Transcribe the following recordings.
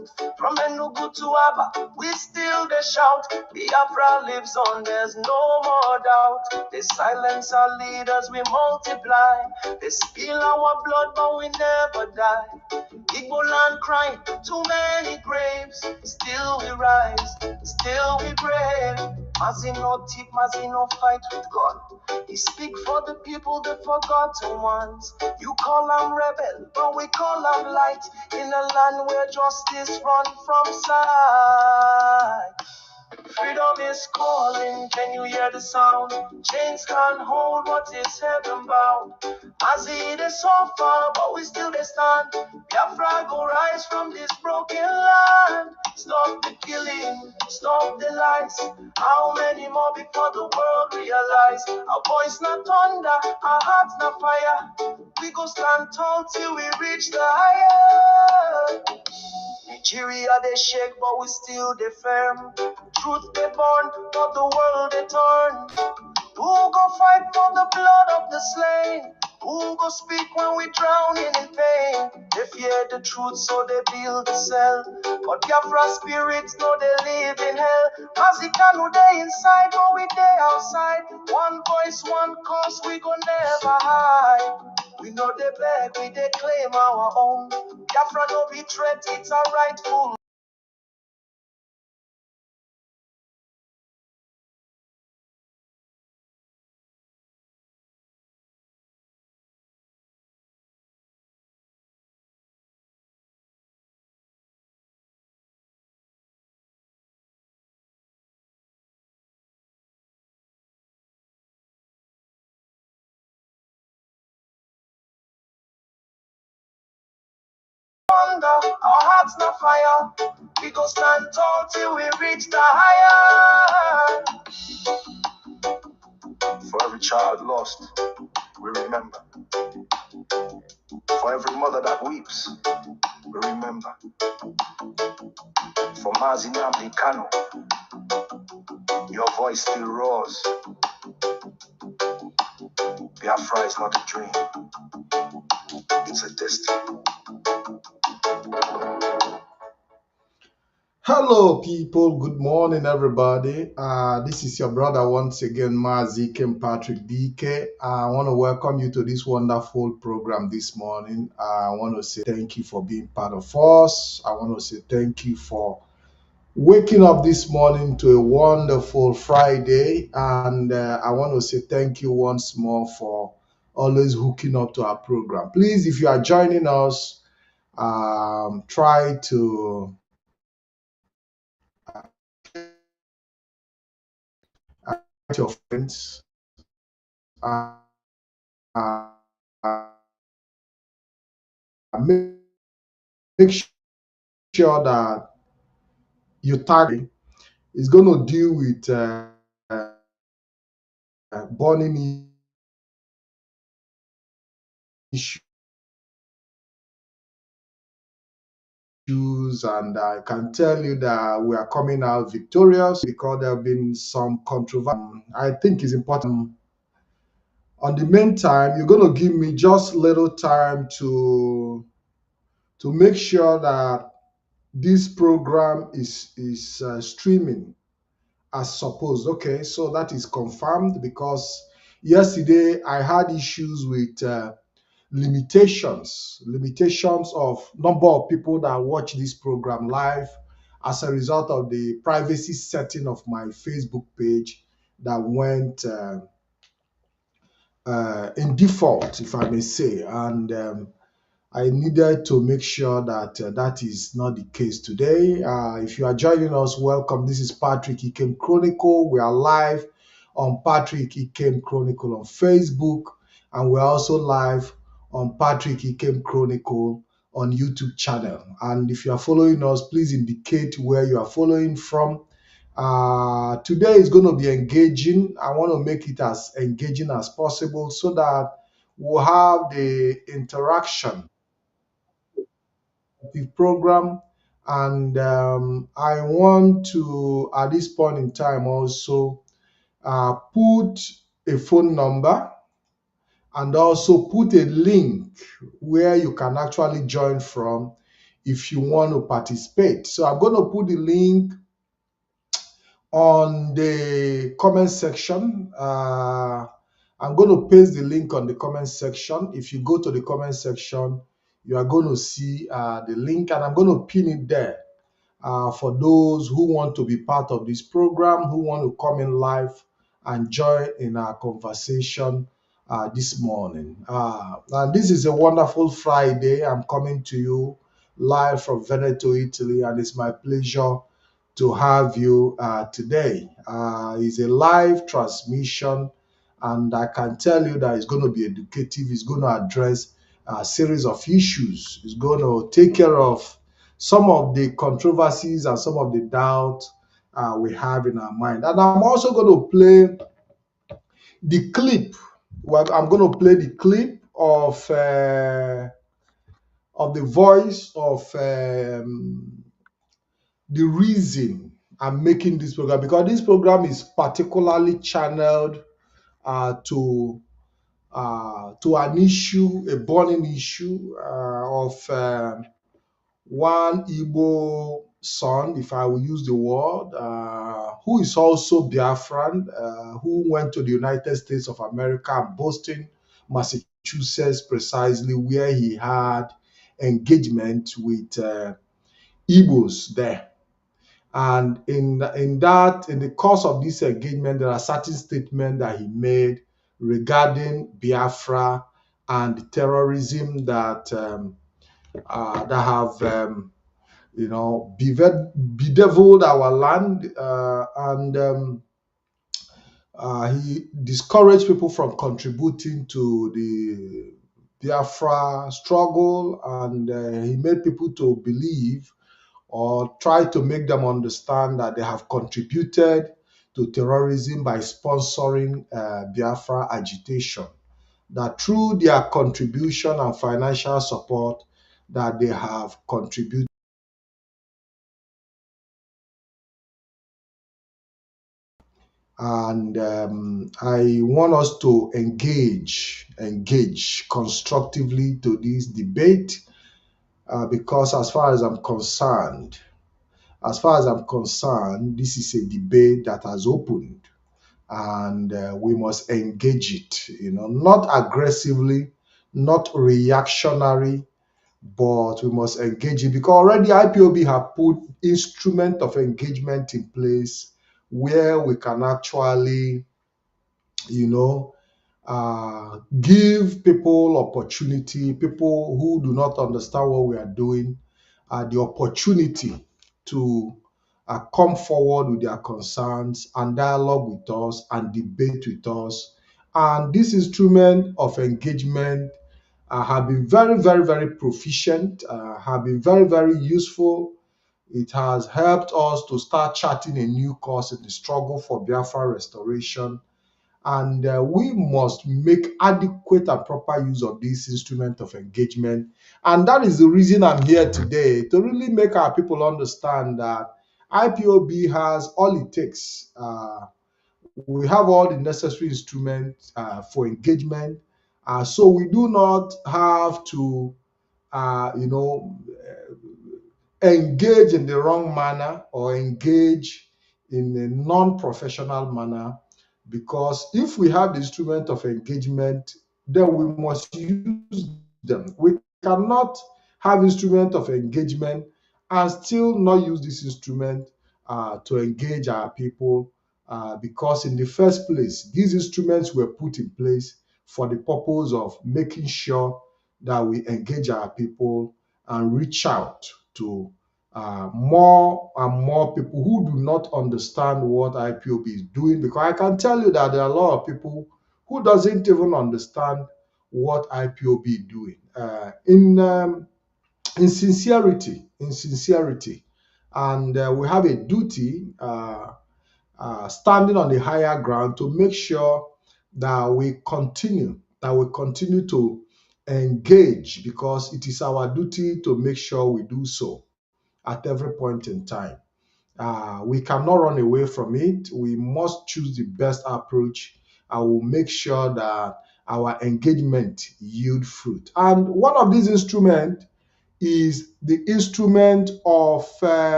youth. From Enugu to Aba, we still they shout. Biafra lives on, there's no more doubt. They silence our leaders, we multiply. They spill our blood, but we never die. Igbo land crying, too many graves. Still we rise, still we brave. Mazi no tip, Mazi no fight with God. He speak for the people, the forgotten ones. You call them rebel, but we call them light. In a land where justice run from sight. Freedom is calling, can you hear the sound? Chains can't hold what is heaven bound. As it is so far, but we still they stand. Biafra go rise from this broken land. Stop the killing, stop the lies. How many more before the world realize? Our voice not thunder, our hearts not fire. We go stand tall till we reach the higher. Nigeria they shake, but we still they firm. Truth they born, but the world they turn. Who go fight for the blood of the slain? Who go speak when we drowning in pain? They fear the truth, so they build a cell. But Biafra spirits know they live in hell. Mazikanu they inside, but we they outside. One voice, one cause, we go never hide. We know they beg, we they claim our own. Biafra no be threat, it's our rightful. Our hearts not fire. We go stand tall till we reach the higher. For every child lost, we remember. For every mother that weeps, we remember. For Mazi Nnamdi Kanu, your voice still roars. Biafra is not a dream, it's a destiny. Hello, people. Good morning, everybody. This is your brother once again, Mazi Patrick DK. I want to welcome you to this wonderful program this morning. I want to say thank you for being part of us. I want to say thank you for waking up this morning to a wonderful Friday. And I want to say thank you once more for always hooking up to our program. Please, if you are joining us, try to your friends. Uh, make sure that you tag is going to deal with burning issues, and I can tell you that we are coming out victorious because there have been some controversy. I think it's important. On the meantime, you're going to give me just little time to make sure that this program is streaming as supposed. Okay, so that is confirmed because yesterday I had issues with limitations of number of people that watch this program live as a result of the privacy setting of my Facebook page that went in default, if I may say, and I needed to make sure that that is not the case today. If you are joining us, welcome. This is Patrick Ikem Chronicle. We are live on Patrick Ikem Chronicle on Facebook, and we're also live on Patrick Ikem Chronicle on YouTube channel. And if you are following us, please indicate where you are following from. Today is going to be engaging. I want to make it as engaging as possible so that we'll have the interaction the program, and I want to at this point in time also put a phone number and also put a link where you can actually join from if you want to participate. So I'm going to put the link on the comment section. I'm going to paste the link on the comment section. If you go to the comment section, you are going to see the link, and I'm going to pin it there for those who want to be part of this program, who want to come in live and join in our conversation this morning. And this is a wonderful Friday. I'm coming to you live from Veneto, Italy, and it's my pleasure to have you today. It's a live transmission, and I can tell you that it's going to be educative. It's going to address a series of issues. It's going to take care of some of the controversies and some of the doubts we have in our mind. And I'm also going to play the clip. Well, I'm going to play the clip of the voice of the reason I'm making this program, because this program is particularly channeled to an issue, a burning issue of one Igbo son, if I will use the word, who is also Biafran, who went to the United States of America, Boston, Massachusetts, precisely where he had engagement with Igbos there. And in the course of this engagement, there are certain statements that he made regarding Biafra and terrorism that have bedeviled our land, and he discouraged people from contributing to the Biafra struggle, and he made people to believe or try to make them understand that they have contributed to terrorism by sponsoring Biafra agitation. That through their contribution and financial support that they have contributed. And I want us to engage constructively to this debate, because as far as I'm concerned, this is a debate that has opened, and we must engage it, not aggressively, not reactionary, but we must engage it, because already IPOB have put instrument of engagement in place where we can actually, give people opportunity, people who do not understand what we are doing, the opportunity to come forward with their concerns and dialogue with us and debate with us. And this instrument of engagement have been very, very, very proficient, have been very, very useful. It has helped us to start charting a new course in the struggle for Biafra restoration. And we must make adequate and proper use of this instrument of engagement. And that is the reason I'm here today, to really make our people understand that IPOB has all it takes. We have all the necessary instruments for engagement. So we do not have to, you know, engage in the wrong manner or engage in a non-professional manner, because if we have the instrument of engagement, then we must use them. We cannot have instrument of engagement and still not use this instrument to engage our people, because in the first place, these instruments were put in place for the purpose of making sure that we engage our people and reach out to more and more people who do not understand what IPOB is doing, because I can tell you that there are a lot of people who doesn't even understand what IPOB is doing. In sincerity, and we have a duty, standing on the higher ground, to make sure that we continue to engage, because it is our duty to make sure we do so at every point in time. We cannot run away from it. We must choose the best approach. I will make sure that our engagement yield fruit. And one of these instruments is the instrument of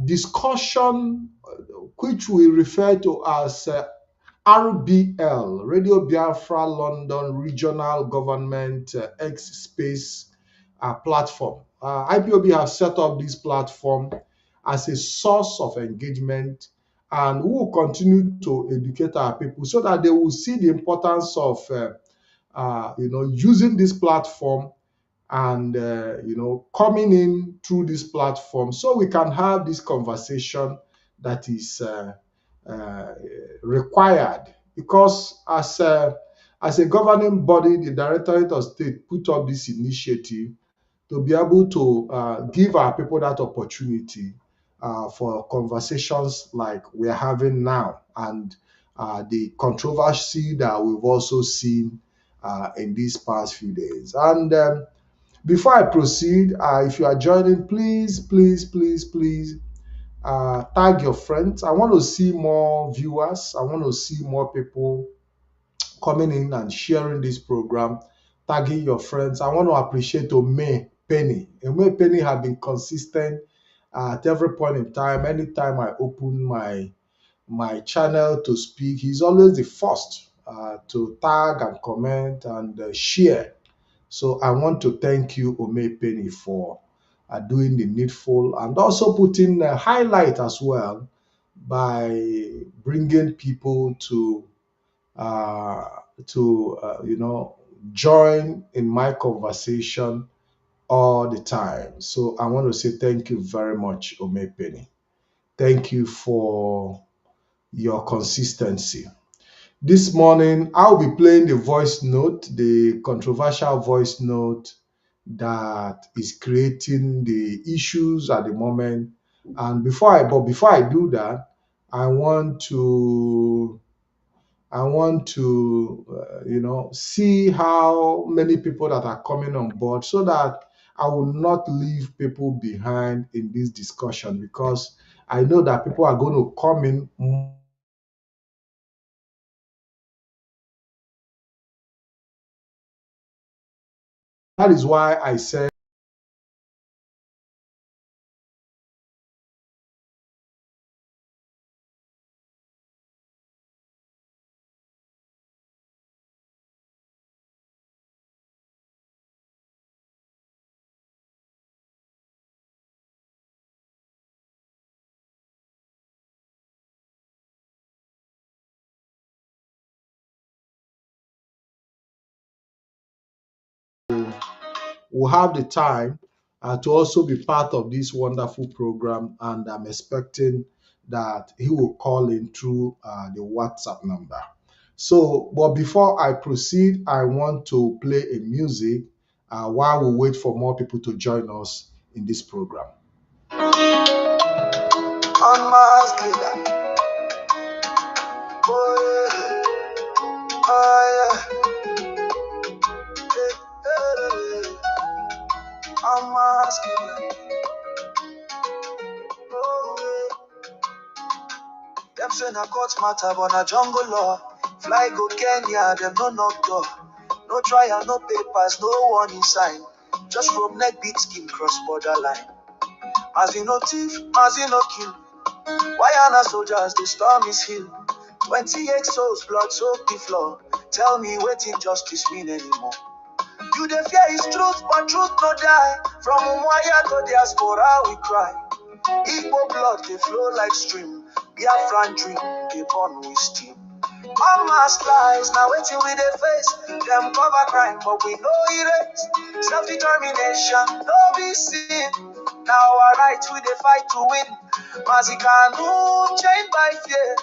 discussion, which we refer to as RBL, Radio Biafra London Regional Government X Space platform. IPOB have set up this platform as a source of engagement, and we will continue to educate our people so that they will see the importance of using this platform and coming in through this platform so we can have this conversation that is uh, required, because as a governing body, the Directorate of State put up this initiative to be able to give our people that opportunity for conversations like we're having now, and the controversy that we've also seen in these past few days. And before I proceed, if you are joining, please tag your friends. I want to see more viewers. I want to see more people coming in and sharing this program, tagging your friends. I want to appreciate Ome Penny. Ome Penny have been consistent at every point in time. Anytime I open my channel to speak, he's always the first to tag and comment and share. So I want to thank you, Ome Penny, for doing the needful and also putting a highlight as well by bringing people uh, to join in my conversation all the time. So I want to say thank you very much, Ome Penny. Thank you for your consistency. This morning, I'll be playing the voice note, the controversial voice note that is creating the issues at the moment. And before I do that, I want to see how many people that are coming on board so that I will not leave people behind in this discussion, because I know that people are going to come in. That is why I said we'll have the time to also be part of this wonderful program, and I'm expecting that he will call in through the WhatsApp number. So, but before I proceed, I want to play a music while we wait for more people to join us in this program. Unmasked leader. Oh, yeah. Oh, yeah. Unmasked leader. Oh, yeah. Them say na court matter, but na jungle law. Fly go Kenya, them no knock door. No trial, no papers, no warning sign. Just from neck beat skin cross borderline. As we no thief, as we no kill. Why are na soldiers, the storm is hill. 28 souls, blood soak the floor. Tell me waiting justice mean anymore. You dey fear is truth, but truth no die. From Umuaya to diaspora we cry. IPOB blood they flow like stream. Biafran dream, they born with steam. All mass lies, now waiting with their face. Them cover crime, but we know erase. Self-determination, no be sin. Now our right we they fight to win. Mazikanu chained by fear,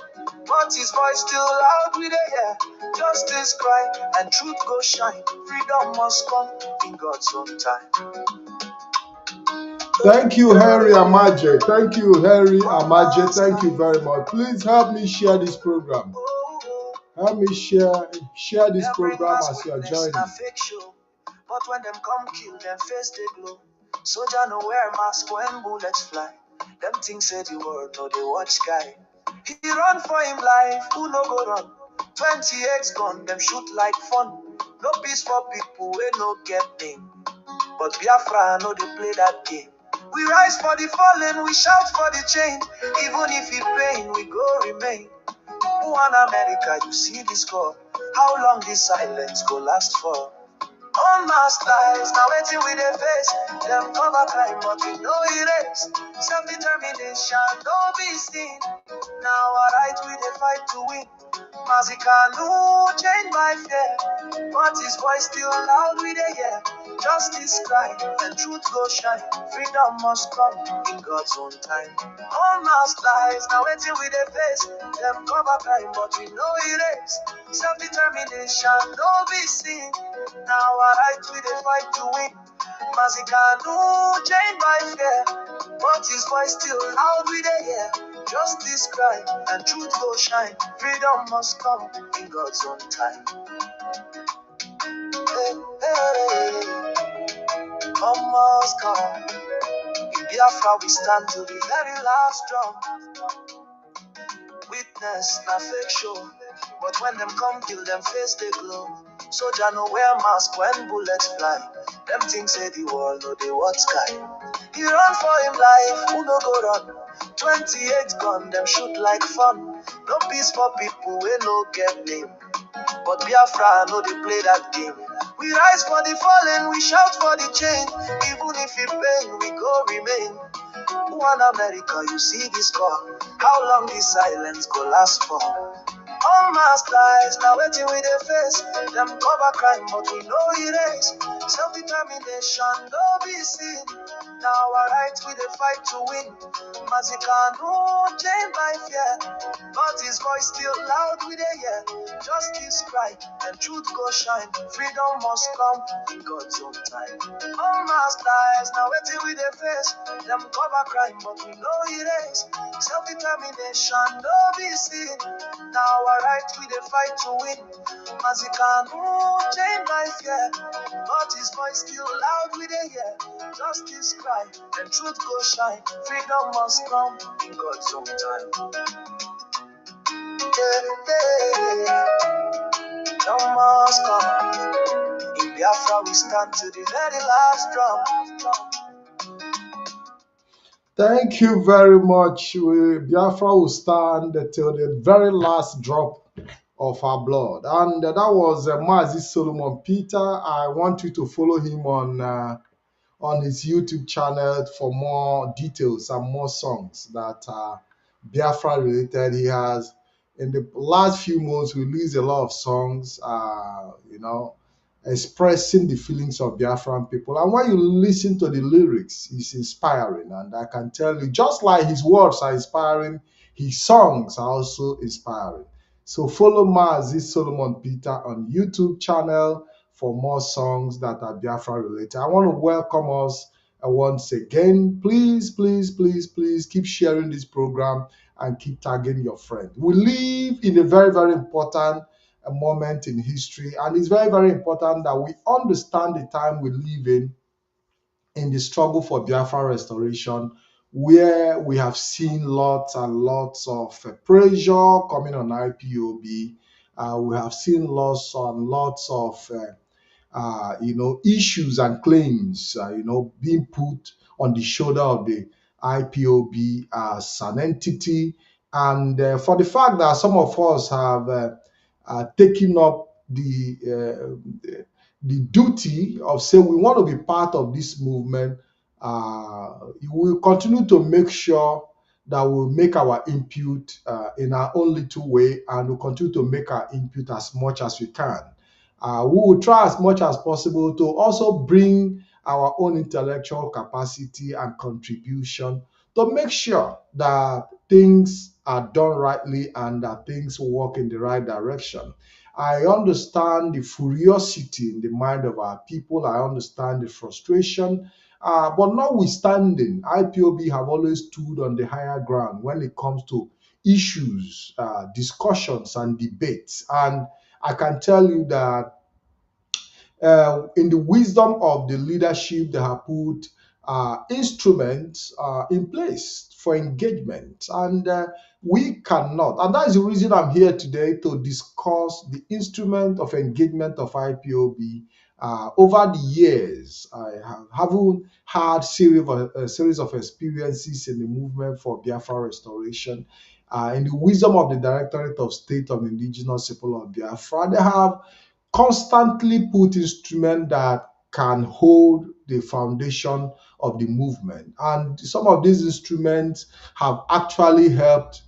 but his voice still loud with the air. Justice cry and truth go shine. Freedom must come in God's own time. Thank you, Harry Amaje. Thank you, Harry Amaje. Thank you very much. Please help me share this program. Help me share this program as you are joining. But when them come kill, them face they glow. Soldier no wear mask when bullets fly. Them things say the world, no they watch sky. He run for him life, who no go run? 20x gun, them shoot like fun. No peace for people, we no get name. But Biafra know they play that game. We rise for the fallen, we shout for the change. Even if it pain, we go remain. Who want America, you see the score. How long this silence go last for? Unmasked lies, now waiting with their face. Them cover crime, but we know it is. Self-determination, don't be seen. Now our right we they fight to win. Mazikanu chained by fear, but his voice still loud with the air. Justice cry and truth go shine. Freedom must come in God's own time. Unmasked lies, now waiting with their face. Them cover crime, but we know it is. Self-determination, don't be seen. Now our right we they fight to win. Mazikanu chained by fear, but his voice still loud with the air. Justice cry and truth go shine. Freedom must come in God's own time. Hey, hey, hey. Come must come. In Biafra we stand to the very last drum. Witness, na fake show. But when them come kill them face they glow. Soldier no wear mask when bullets fly. Them things say the world no they watch sky. He run for him life, who no go run? 28 gun, them shoot like fun. No peace for people we no get name. But Biafra know they play that game. We rise for the fallen, we shout for the change. Even if it pain, we go remain. Who want America, you see this score. How long this silence go last for? Unmasked lies, now waiting with their face. Them cover crime, but we know it is. Self-determination, don't be seen. Now our right we they fight to win. Mazikanu chained by fear, but his voice still loud with a yeah. Justice cry and truth go shine. Freedom must come in God's own time. Unmasked lies, now waiting with their face. Them cover crime, but we know it is. Self-determination, don't be seen. Now our right we they fight to win. Mazikanu chained by fear, but his voice still loud with a yeah. Justice cry and truth go shine. Freedom must come in God's own time. Yeah, yeah. Freedom must come. In Biafra we stand to the very last drum. Thank you very much. Biafra will stand till the very last drop of our blood. And that was Mazi Solomon Peter. I want you to follow him on his YouTube channel for more details and more songs that are Biafra related. He has, in the last few months, released a lot of songs, expressing the feelings of Biafran people. And when you listen to the lyrics, it's inspiring. And I can tell you, just like his words are inspiring, his songs are also inspiring. So follow Mazi Solomon Peter on YouTube channel for more songs that are Biafra related. I want to welcome us once again. Please, please, please, please keep sharing this program and keep tagging your friends. We live in a very, very important moment in history, and it's very, very important that we understand the time we live in the struggle for Biafra restoration, where we have seen lots and lots of pressure coming on IPOB. We have seen lots and lots of issues and claims, being put on the shoulder of the IPOB as an entity. And for the fact that some of us have taken up the duty of saying we want to be part of this movement, we will continue to make sure that we'll make our input in our own little way, and we'll continue to make our input as much as we can. We will try as much as possible to also bring our own intellectual capacity and contribution to make sure that things are done rightly and that things work in the right direction. I understand the curiosity in the mind of our people. I understand the frustration. But notwithstanding, IPOB have always stood on the higher ground when it comes to issues, discussions, and debates. And I can tell you that in the wisdom of the leadership, they have put instruments in place for engagement. And we cannot. And that is the reason I'm here today to discuss the instrument of engagement of IPOB Over the years, having had a series of experiences in the movement for Biafra restoration. In the wisdom of the Directorate of State on Indigenous People of Biafra, they have constantly put instruments that can hold the foundation of the movement. And some of these instruments have actually helped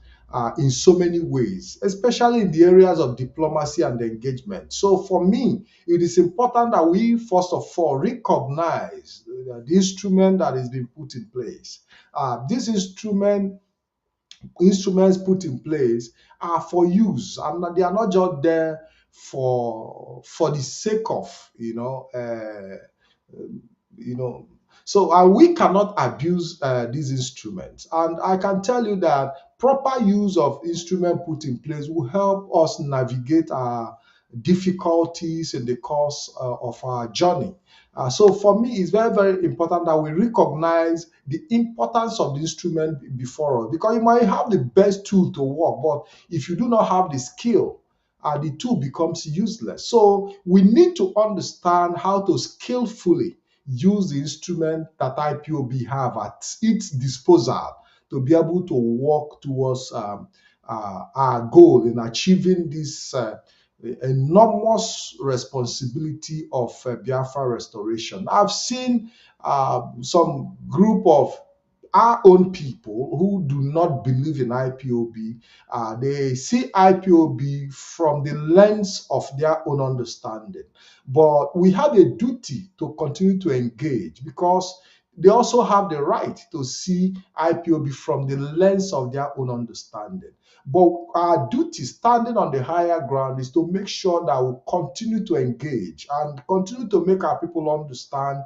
in so many ways, especially in the areas of diplomacy and engagement. So for me, it is important that we first of all recognize the instrument that is being put in place. This instruments put in place are for use, and they are not just there for the sake of you know so we cannot abuse these instruments. And I can tell you that proper use of instrument put in place will help us navigate our difficulties in the course of our journey. So for me, it's very, very important that we recognize the importance of the instrument before us, because you might have the best tool to work, but if you do not have the skill, the tool becomes useless. So we need to understand how to skillfully use the instrument that IPOB have at its disposal to be able to work towards our goal in achieving this enormous responsibility of Biafra restoration. I've seen some group of our own people who do not believe in IPOB. They see IPOB from the lens of their own understanding. But we have a duty to continue to engage, because they also have the right to see IPOB from the lens of their own understanding. But our duty, standing on the higher ground, is to make sure that we continue to engage and continue to make our people understand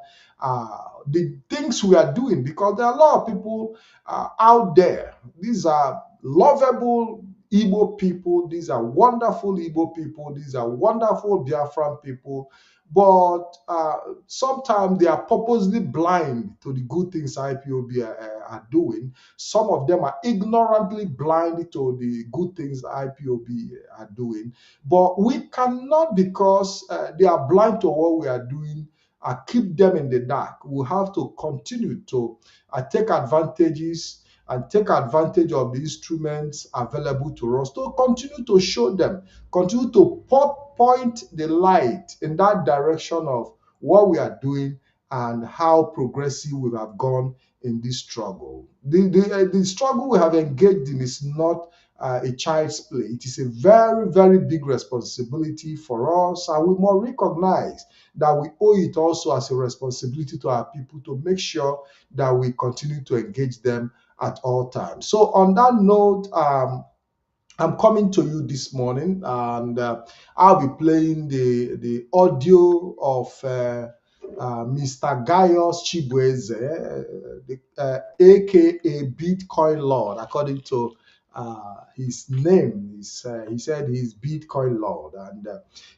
the things we are doing, because there are a lot of people out there. These are lovable Igbo people, these are wonderful Igbo people, these are wonderful Biafran people, but sometimes they are purposely blind to the good things IPOB are doing. Some of them are ignorantly blind to the good things IPOB are doing. But we cannot, because they are blind to what we are doing, keep them in the dark. We have to continue to take advantages and take advantage of the instruments available to us to continue to show them, continue to point the light in that direction of what we are doing and how progressive we have gone in this struggle. The struggle we have engaged in is not a child's play. It is a very, very big responsibility for us, and we must recognize that we owe it also as a responsibility to our people to make sure that we continue to engage them at all times. So on that note, I'm coming to you this morning, and I'll be playing the audio of Mr. Gaius Chibueze, aka Bitcoin Lord, according to his name. He said he's Bitcoin Lord, and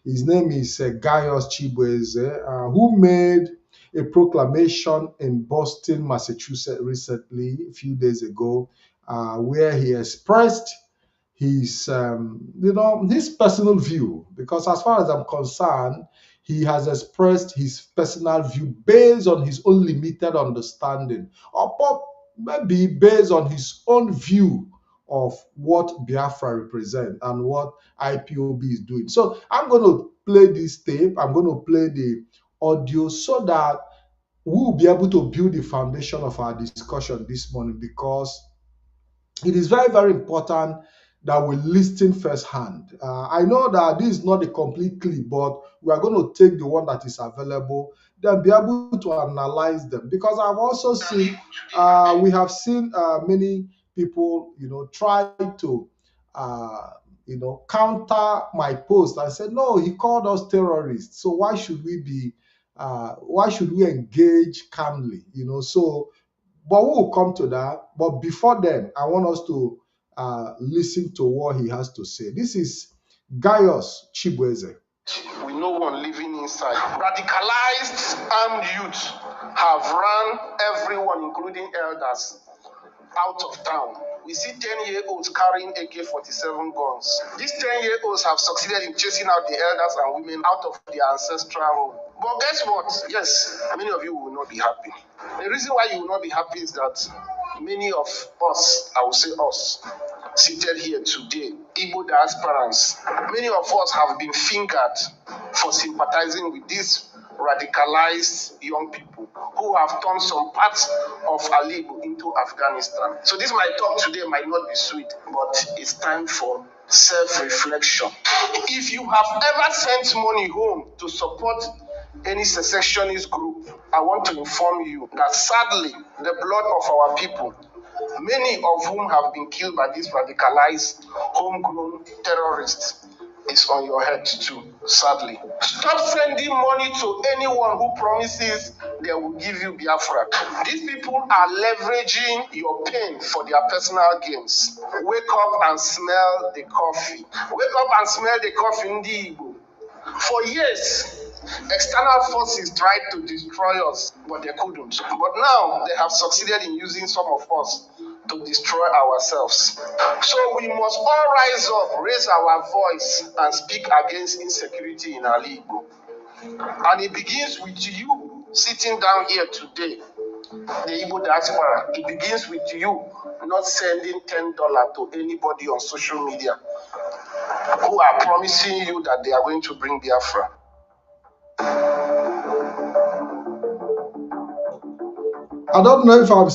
his name is Gaius Chibueze, who made a proclamation in Boston, Massachusetts recently, a few days ago, where he expressed his personal view, because as far as I'm concerned, he has expressed his personal view based on his own limited understanding, or maybe based on his own view of what Biafra represents and what IPOB is doing. So I'm going to play this tape. I'm going to play the audio so that we will be able to build the foundation of our discussion this morning, because it is very, very important that we listen firsthand. I know that this is not a complete clip, but we are going to take the one that is available, then be able to analyze them. Because I've also seen, we have seen many people, try to, counter my post and say, no, he called us terrorists. So why should we engage calmly? But we will come to that. But before then, I want us to listen to what he has to say. This is Gaius Chibueze. With no one living inside. Radicalized armed youth have run everyone, including elders, out of town. We see 10-year-olds carrying AK-47 guns. These 10-year-olds have succeeded in chasing out the elders and women out of their ancestral home. But guess what? Yes, many of you will not be happy. The reason why you will not be happy is that many of us, I will say us, seated here today, Igbo diasporans, many of us have been fingered for sympathizing with these radicalized young people who have turned some parts of Ali into Afghanistan. So this my talk today might not be sweet, but it's time for self-reflection. If you have ever sent money home to support any secessionist group, I want to inform you that sadly, the blood of our people, many of whom have been killed by these radicalized, homegrown terrorists, is on your head too, sadly. Stop sending money to anyone who promises they will give you Biafra. These people are leveraging your pain for their personal gains. Wake up and smell the coffee. Wake up and smell the coffee, Ndi Igbo. For years, external forces tried to destroy us, but they couldn't. But now they have succeeded in using some of us to destroy ourselves. So we must all rise up, raise our voice, and speak against insecurity in Ali Igbo. And it begins with you sitting down here today, the Igbo diaspora. It begins with you not sending $10 to anybody on social media who are promising you that they are going to bring Biafra. I don't know if I'm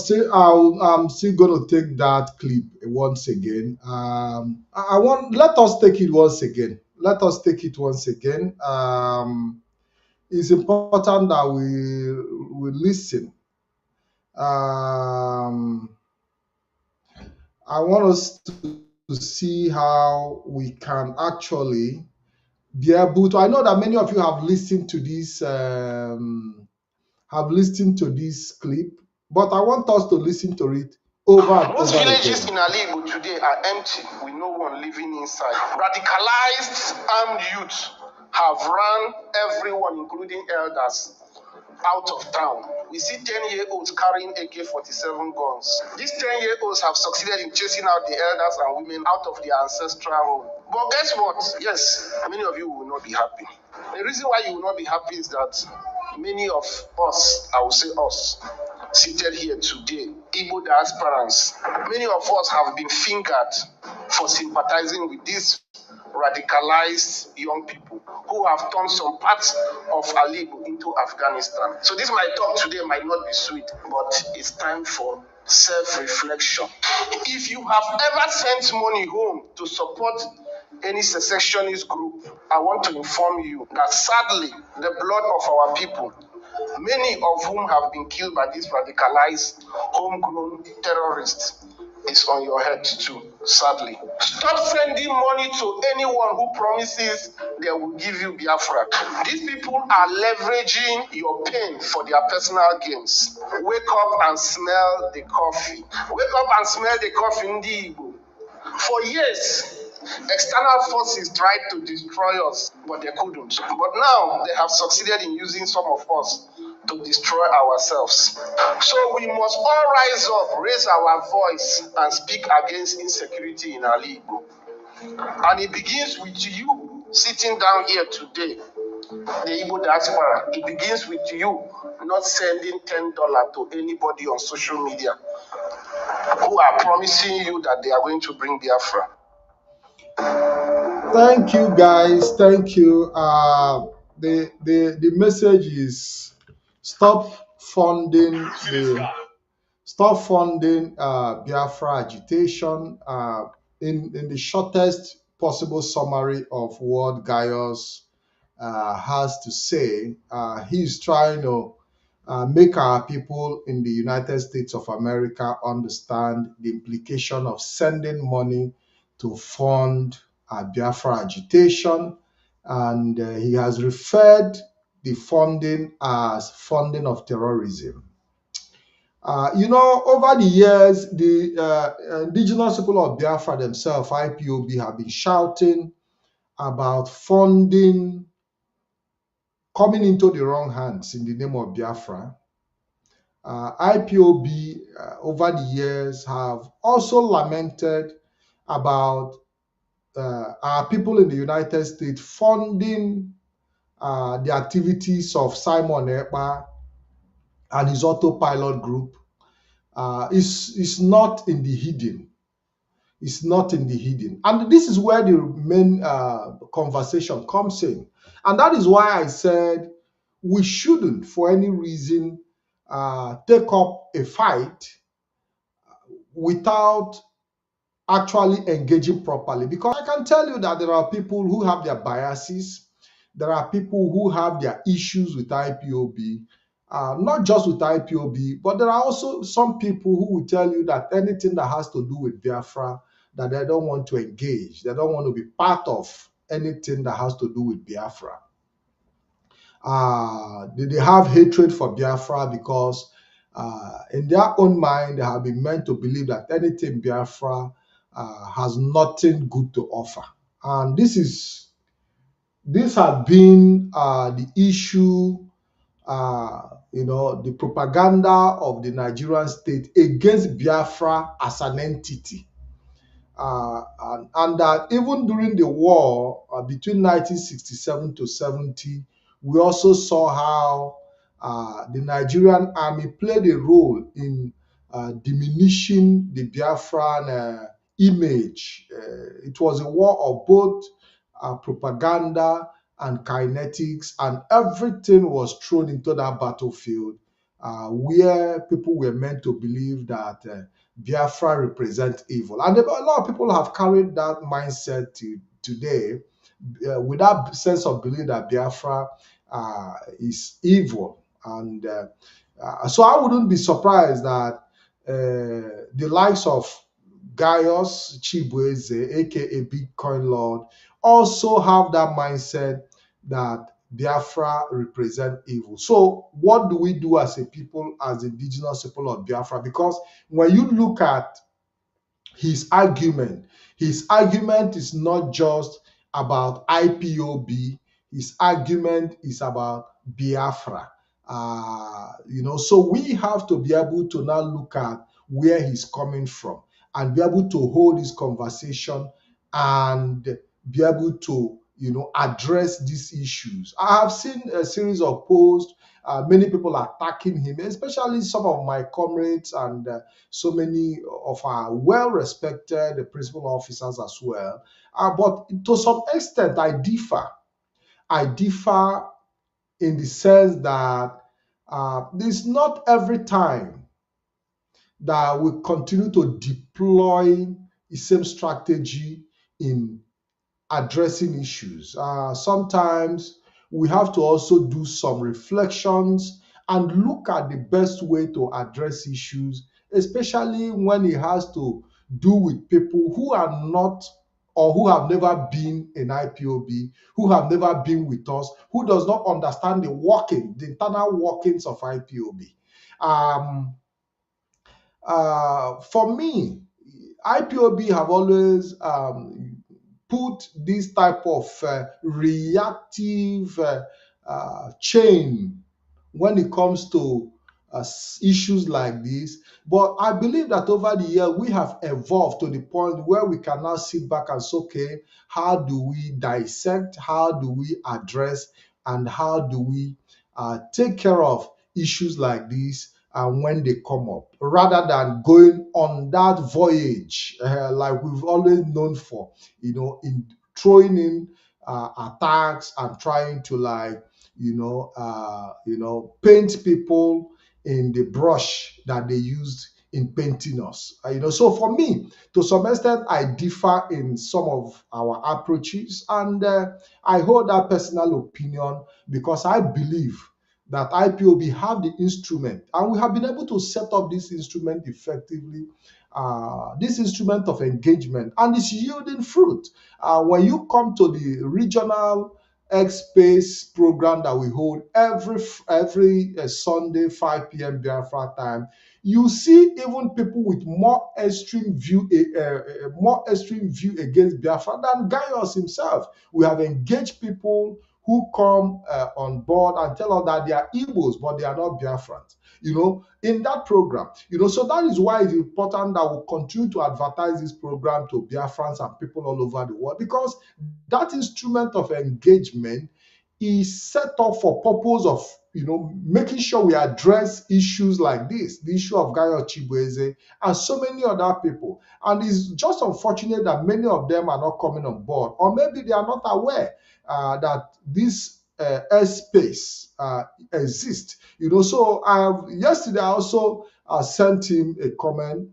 still going to take that clip once again. I want let us take it once again. Let us take it once again. It's important that we listen. Um, I want us to see how we can actually be able to. I know that many of you have listened to this clip, but I want us to listen to it over and Most over villages again. in Ali today are empty with no one living inside. Radicalized armed youth have run everyone, including elders, out of town. We see 10-year-olds carrying AK-47 guns. These 10-year-olds have succeeded in chasing out the elders and women out of their ancestral home. But guess what? Yes, many of you will not be happy. The reason why you will not be happy is that many of us, I will say us, seated here today, Igbo diasporans, many of us have been fingered for sympathizing with these radicalized young people who have turned some parts of Ali into Afghanistan. So this my talk today might not be sweet, but it's time for self-reflection. If you have ever sent money home to support any secessionist group, I want to inform you that sadly, the blood of our people, many of whom have been killed by these radicalized, homegrown terrorists, is on your head too, sadly. Stop sending money to anyone who promises they will give you Biafra. These people are leveraging your pain for their personal gains. Wake up and smell the coffee. Wake up and smell the coffee, Ndi Igbo. For years, external forces tried to destroy us, but they couldn't. But now they have succeeded in using some of us to destroy ourselves. So we must all rise up, raise our voice, and speak against insecurity in Ali Igbo. And it begins with you sitting down here today, the Igbo diaspora. It begins with you not sending $10 to anybody on social media who are promising you that they are going to bring Biafra. Thank you, guys. Thank you. The message is stop funding Biafra agitation. In the shortest possible summary of what Gaius has to say, he's trying to make our people in the United States of America understand the implication of sending money to fund Biafra agitation. And he has referred the funding as funding of terrorism. Over the years, the indigenous people of Biafra themselves, IPOB, have been shouting about funding coming into the wrong hands in the name of Biafra. IPOB over the years have also lamented about our people in the United States funding the activities of Simon Ekpa and his autopilot group is not in the hidden. It's not in the hidden. And this is where the main conversation comes in. And that is why I said we shouldn't, for any reason, take up a fight without actually engaging properly. Because I can tell you that there are people who have their biases, there are people who have their issues with IPOB, not just with IPOB, but there are also some people who will tell you that anything that has to do with Biafra, that they don't want to engage, they don't want to be part of anything that has to do with Biafra. They have hatred for Biafra because in their own mind, they have been meant to believe that anything Biafra has nothing good to offer. And this has been the issue, the propaganda of the Nigerian state against Biafra as an entity. And that even during the war between 1967 to 70, we also saw how the Nigerian army played a role in diminishing the Biafran image. It was a war of both propaganda and kinetics, and everything was thrown into that battlefield where people were meant to believe that Biafra represents evil. And a lot of people have carried that mindset to today with that sense of belief that Biafra is evil. And so I wouldn't be surprised that the likes of Gaius Chibueze, aka Bitcoin Lord, also have that mindset that Biafra represent evil. So what do we do as a people, as indigenous people of Biafra? Because when you look at his argument, his argument is not just about IPOB, his argument is about Biafra. So we have to be able to now look at where he's coming from and be able to hold this conversation and be able to, address these issues. I have seen a series of posts, many people attacking him, especially some of my comrades and so many of our well-respected principal officers as well. But to some extent, I differ. I differ in the sense that it's not every time that we continue to deploy the same strategy in addressing issues. Sometimes we have to also do some reflections and look at the best way to address issues, especially when it has to do with people who are not or who have never been in IPOB, who have never been with us, who does not understand the internal workings of IPOB. For me, IPOB have always put this type of reactive chain when it comes to issues like this. But I believe that over the year we have evolved to the point where we can now sit back and say, okay, how do we dissect, how do we address, and how do we take care of issues like this when they come up, rather than going on that voyage like we've always known for, in throwing in attacks and trying to paint people in the brush that they used in painting us. So for me, to some extent, I differ in some of our approaches, and I hold that personal opinion because I believe that IPOB have the instrument, and we have been able to set up this instrument effectively, this instrument of engagement, and it's yielding fruit. When you come to the regional X Space program that we hold every Sunday, 5 p.m. Biafra time, you see even people with more extreme view against Biafra than Gaius himself. We have engaged people who come on board and tell us that they are Igbos, but they are not Biafrans, in that program. So that is why it's important that we continue to advertise this program to Biafrans and people all over the world, because that instrument of engagement is set up for purpose of making sure we address issues like this, the issue of Gayo Chibueze and so many other people. And it's just unfortunate that many of them are not coming on board, or maybe they are not aware that this airspace exists. So yesterday I also sent him a comment.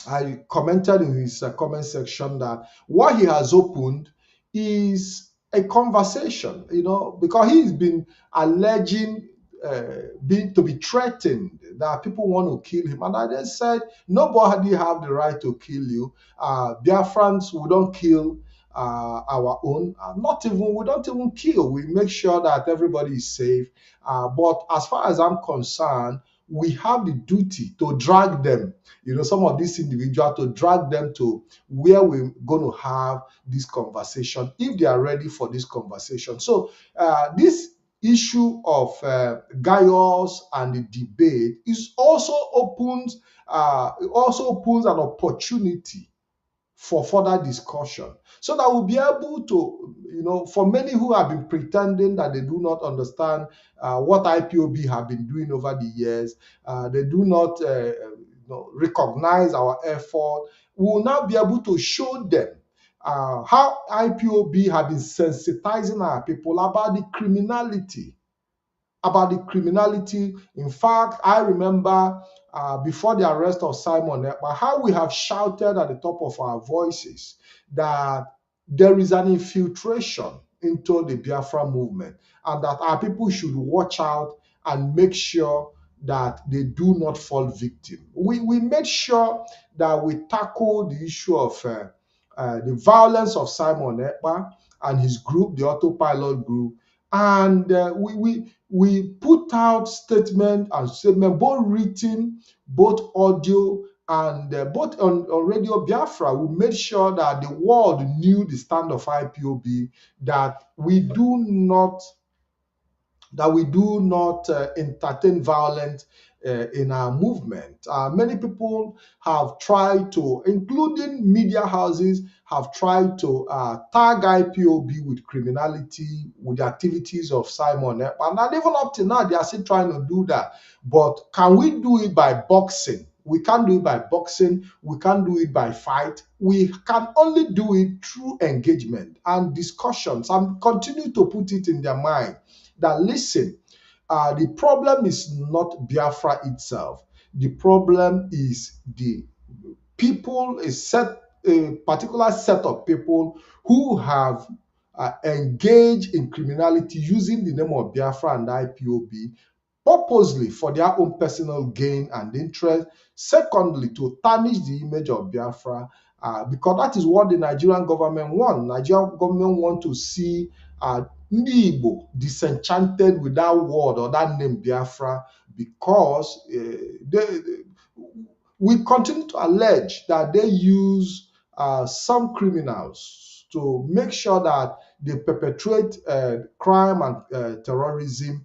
I commented in his comment section that what he has opened is a conversation, because he's been alleging being to be threatened that people want to kill him. And I then said, nobody have the right to kill you. Biafrans, we don't kill our own. We don't even kill. We make sure that everybody is safe. But as far as I'm concerned, we have the duty to drag them, some of these individuals, to drag them to where we're going to have this conversation, if they are ready for this conversation. So this issue of Gaius and the debate also opens an opportunity for further discussion, so that we'll be able to, for many who have been pretending that they do not understand what IPOB have been doing over the years, they do not recognize our effort. We will now be able to show them how IPOB have been sensitizing our people about the criminality. In fact, I remember before the arrest of Simon Ekpa, how we have shouted at the top of our voices that there is an infiltration into the Biafra movement, and that our people should watch out and make sure that they do not fall victim. We made sure that we tackle the issue of the violence of Simon Ekpa and his group, the Autopilot group, and we put out statement, both written, both audio, and both on Radio Biafra. We made sure that the world knew the stand of IPOB, that we do not entertain violence in our movement. Many people have tried to, including media houses, have tried to tag IPOB with criminality, with the activities of Simon Ekpa. And even up to now, they are still trying to do that. But can we do it by boxing? We can't do it by boxing. We can't do it by fight. We can only do it through engagement and discussions, and continue to put it in their mind that, listen, the problem is not Biafra itself. The problem is the people, a particular set of people who have engaged in criminality using the name of Biafra and IPOB, purposely for their own personal gain and interest. Secondly, to tarnish the image of Biafra, because that is what the Nigerian government want. Nigerian government want to see Ndị Igbo disenchanted with that word or that name Biafra, because we continue to allege that they use some criminals to make sure that they perpetrate crime and terrorism,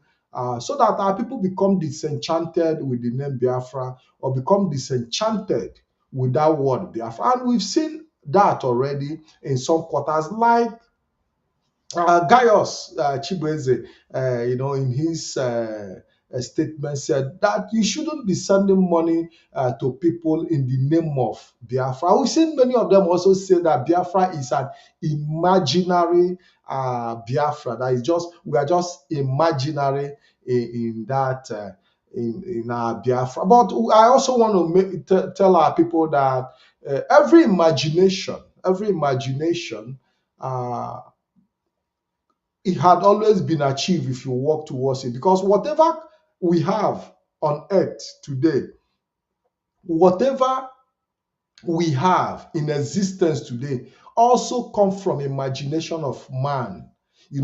so that our people become disenchanted with the name Biafra, or become disenchanted with that word Biafra. And we've seen that already in some quarters, like Gaius Chibueze, in his statement, said that you shouldn't be sending money to people in the name of Biafra. We've seen many of them also say that Biafra is an imaginary Biafra. That is we are just imaginary in that. In our Biafra. But I also want to tell our people that every imagination, it had always been achieved if you work towards it. Because whatever we have on earth today, whatever we have in existence today, also come from imagination of man.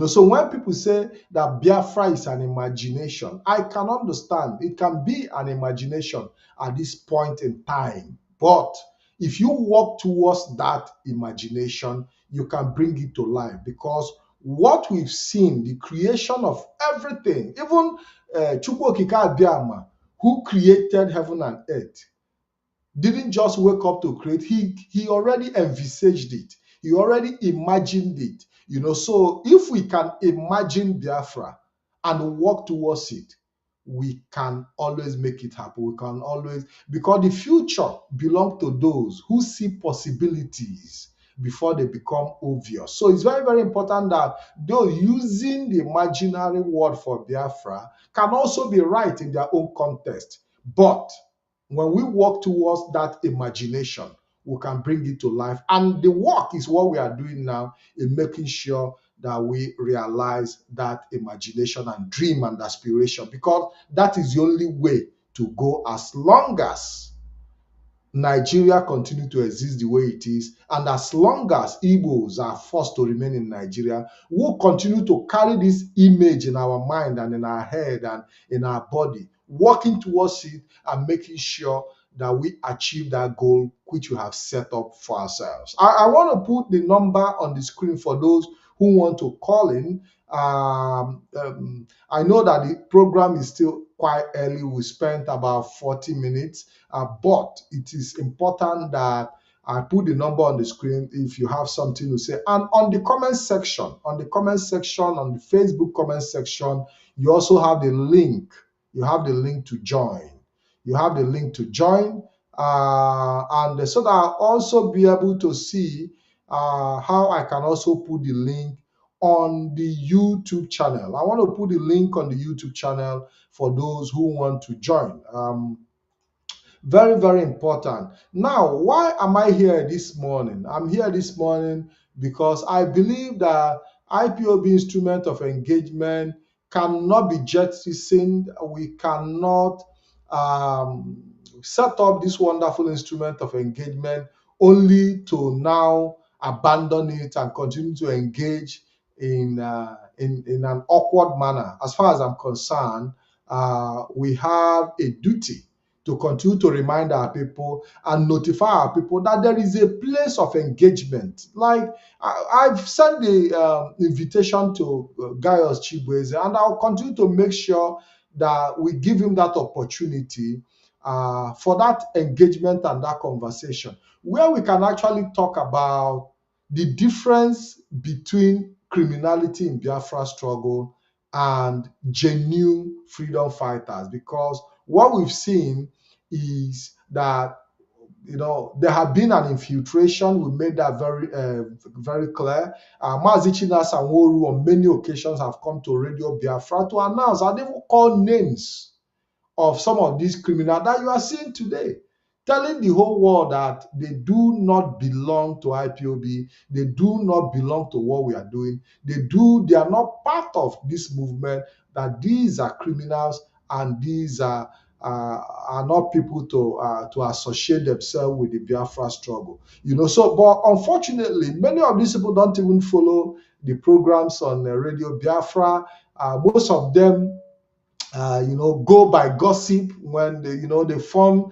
So when people say that Biafra is an imagination, I can understand. It can be an imagination at this point in time. But if you work towards that imagination, you can bring it to life. Because what we've seen, the creation of everything, even Chukwu Okike Abiama, who created heaven and earth, didn't just wake up to create. He already envisaged it. He already imagined it. So if we can imagine Biafra and work towards it, we can always make it happen. We can always, because the future belongs to those who see possibilities before they become obvious. So it's very, very important that those using the imaginary word for Biafra can also be right in their own context. But when we work towards that imagination, we can bring it to life. And the work is what we are doing now in making sure that we realize that imagination and dream and aspiration, because that is the only way to go as long as Nigeria continue to exist the way it is, and as long as Igbos are forced to remain in Nigeria, we'll continue to carry this image in our mind and in our head and in our body, working towards it and making sure that we achieve that goal which we have set up for ourselves. I want to put the number on the screen for those who want to call in. I know that the program is still quite early. We spent about 40 minutes, but it is important that I put the number on the screen if you have something to say. And on the comment section, on the Facebook comment section, you also have the link. You have the link to join. You have the link to join, and so that I'll also be able to see how I can also put the link on the YouTube channel. I want to put the link on the YouTube channel for those who want to join. Very, very important. Now, why am I here this morning? I'm here this morning because I believe that IPOB instrument of engagement cannot be jettisoned. We cannot um, set up this wonderful instrument of engagement only to now abandon it and continue to engage in an awkward manner. As far as I'm concerned, we have a duty to continue to remind our people and notify our people that there is a place of engagement. Like I've sent the invitation to Gaius Chibueze, and I'll continue to make sure that we give him that opportunity for that engagement and that conversation, where we can actually talk about the difference between criminality in Biafra struggle and genuine freedom fighters. Because what we've seen is that there have been an infiltration. We made that very clear. Mazi Chinas and Woru on many occasions have come to Radio Biafra to announce and even call names of some of these criminals that you are seeing today, telling the whole world that they do not belong to IPOB, they do not belong to what we are doing, they are not part of this movement, that these are criminals and these are not people to associate themselves with the Biafra struggle. But unfortunately, many of these people don't even follow the programs on Radio Biafra. Most of them go by gossip when they form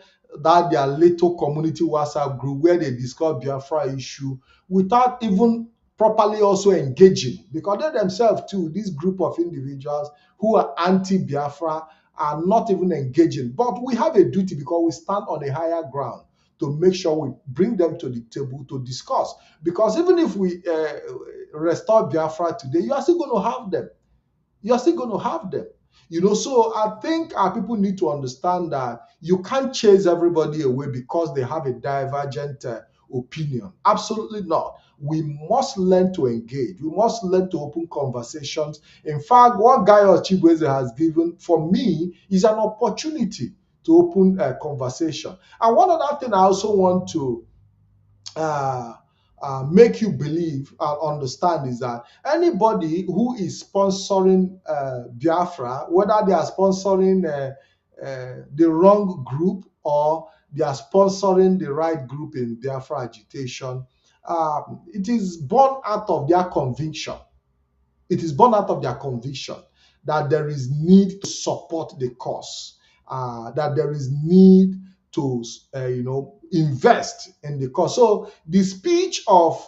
their little community WhatsApp group where they discuss Biafra issue without even properly also engaging, because they themselves too, this group of individuals who are anti-Biafra, are not even engaging. But we have a duty, because we stand on a higher ground, to make sure we bring them to the table to discuss. Because even if we restore Biafra today, you are still going to have them. So I think our people need to understand that you can't chase everybody away because they have a divergent opinion. Absolutely not. We must learn to engage. We must learn to open conversations. In fact, what Gaius Chibueze has given for me is an opportunity to open a conversation. And one other thing I also want to make you believe and understand is that anybody who is sponsoring Biafra, whether they are sponsoring the wrong group or they are sponsoring the right group in Biafra agitation, it is born out of their conviction. It is born out of their conviction that there is need to support the cause, that there is need to, invest in the cause. So the speech of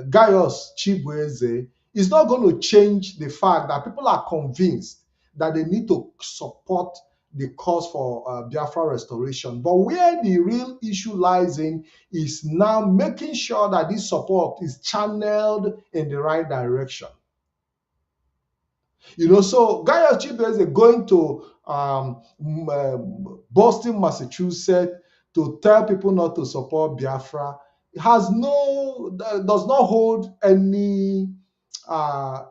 Gaius Chibueze is not going to change the fact that people are convinced that they need to support the cause for Biafra restoration. But where the real issue lies in is now making sure that this support is channeled in the right direction. So Gaius Chibueze going to Boston, Massachusetts to tell people not to support Biafra does not hold any uh,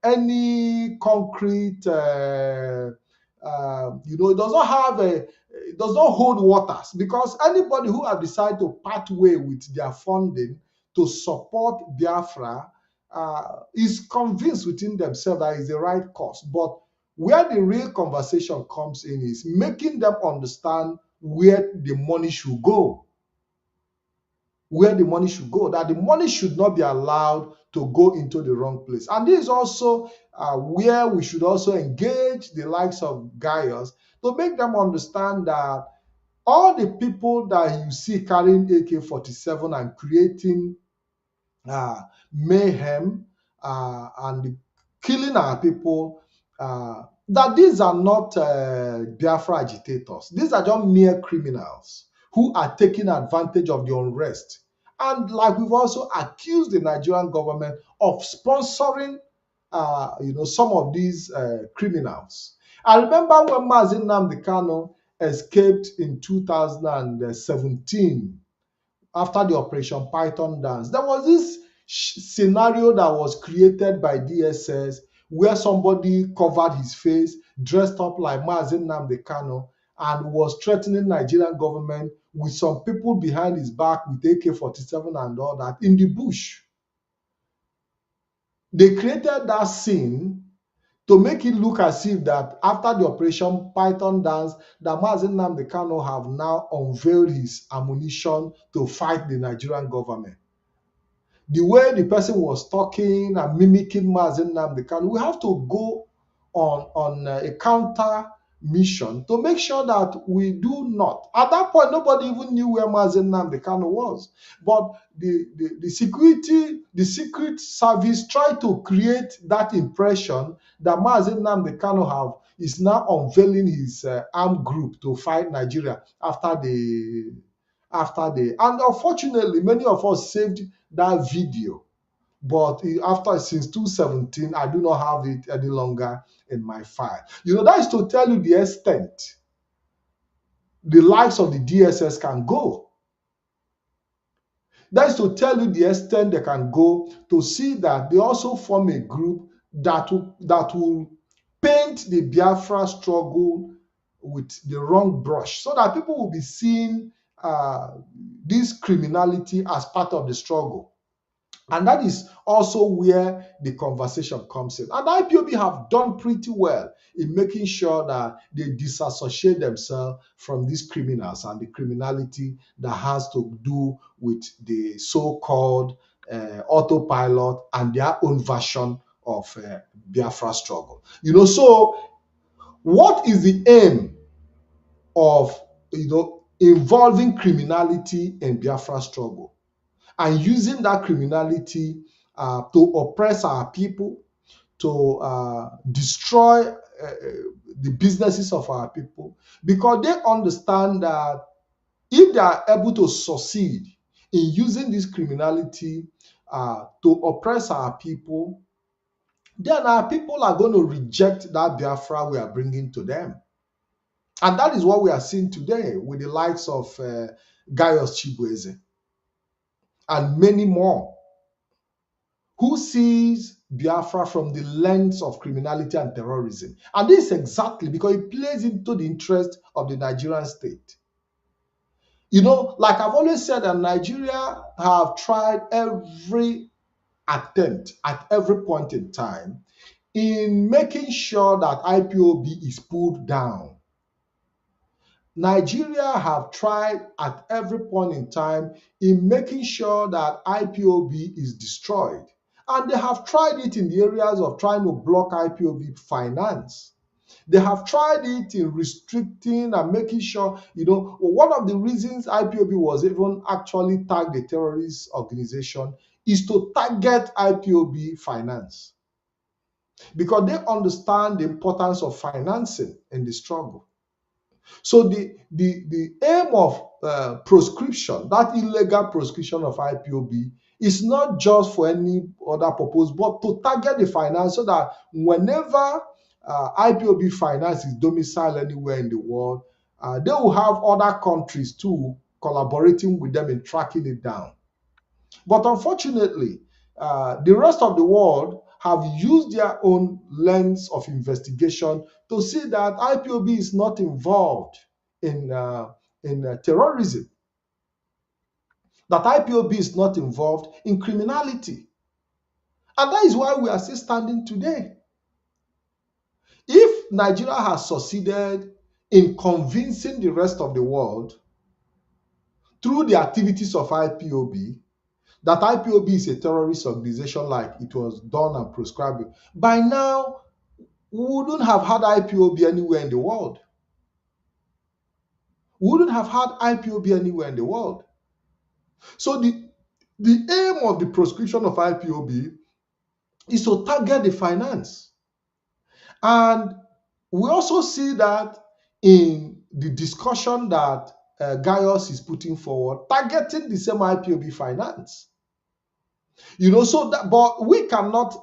any concrete it does not have a it does not hold waters, because anybody who have decided to part way with their funding to support Biafra is convinced within themselves that it's the right cause. But where the real conversation comes in is making them understand where the money should go. That the money should not be allowed to go into the wrong place. And this is also where we should also engage the likes of Gaius to make them understand that all the people that you see carrying AK-47 and creating mayhem and killing our people, that these are not Biafra agitators. These are just mere criminals who are taking advantage of the unrest. And like we've also accused the Nigerian government of sponsoring, some of these criminals. I remember when Mazi Nnamdi Kanu escaped in 2017 after the Operation Python dance. There was this scenario that was created by DSS where somebody covered his face, dressed up like Mazi Nnamdi Kanu, and was threatening Nigerian government with some people behind his back with AK-47 and all that in the bush. They created that scene to make it look as if that after the Operation Python dance, that Mazi Nnamdi Kanu have now unveiled his ammunition to fight the Nigerian government. The way the person was talking and mimicking Mazi Nnamdi Kanu, we have to go on a counter mission to make sure that we do not. At that point, nobody even knew where Mazi Nnamdi Kanu was. But the secret service tried to create that impression that Mazi Nnamdi Kanu is now unveiling his armed group to fight Nigeria after and unfortunately many of us saved that video, but since 2017 I do not have it any longer in my file. That is to tell you the extent the likes of the DSS can go. That is to tell you the extent they can go to see that they also form a group that will paint the Biafra struggle with the wrong brush, so that people will be seeing this criminality as part of the struggle. And that is also where the conversation comes in. And IPOB have done pretty well in making sure that they disassociate themselves from these criminals and the criminality that has to do with the so-called autopilot and their own version of Biafra struggle. So what is the aim of involving criminality in Biafra struggle and using that criminality to oppress our people, to destroy the businesses of our people? Because they understand that if they are able to succeed in using this criminality to oppress our people, then our people are going to reject that Biafra we are bringing to them. And that is what we are seeing today with the likes of Gaius Chibueze and many more, who sees Biafra from the lens of criminality and terrorism. And this is exactly because it plays into the interest of the Nigerian state. Like I've always said, that Nigeria have tried every attempt at every point in time in making sure that IPOB is pulled down. Nigeria have tried at every point in time in making sure that IPOB is destroyed. And they have tried it in the areas of trying to block IPOB finance. They have tried it in restricting and making sure, one of the reasons IPOB was even actually tagged a terrorist organization is to target IPOB finance. because they understand the importance of financing in the struggle. So the aim of proscription, that illegal proscription of IPOB, is not just for any other purpose, but to target the finance so that whenever IPOB finance is domiciled anywhere in the world, they will have other countries too collaborating with them in tracking it down. But unfortunately, the rest of the world have used their own lens of investigation to see that IPOB is not involved in, terrorism, that IPOB is not involved in criminality. And that is why we are still standing today. If Nigeria has succeeded in convincing the rest of the world through the activities of IPOB that IPOB is a terrorist organization like it was done and prescribed, by now we wouldn't have had IPOB anywhere in the world. We wouldn't have had IPOB anywhere in the world. So the aim of the proscription of IPOB is to target the finance. And we also see that in the discussion that Gaius is putting forward, targeting the same IPOB finance. So that, but we cannot,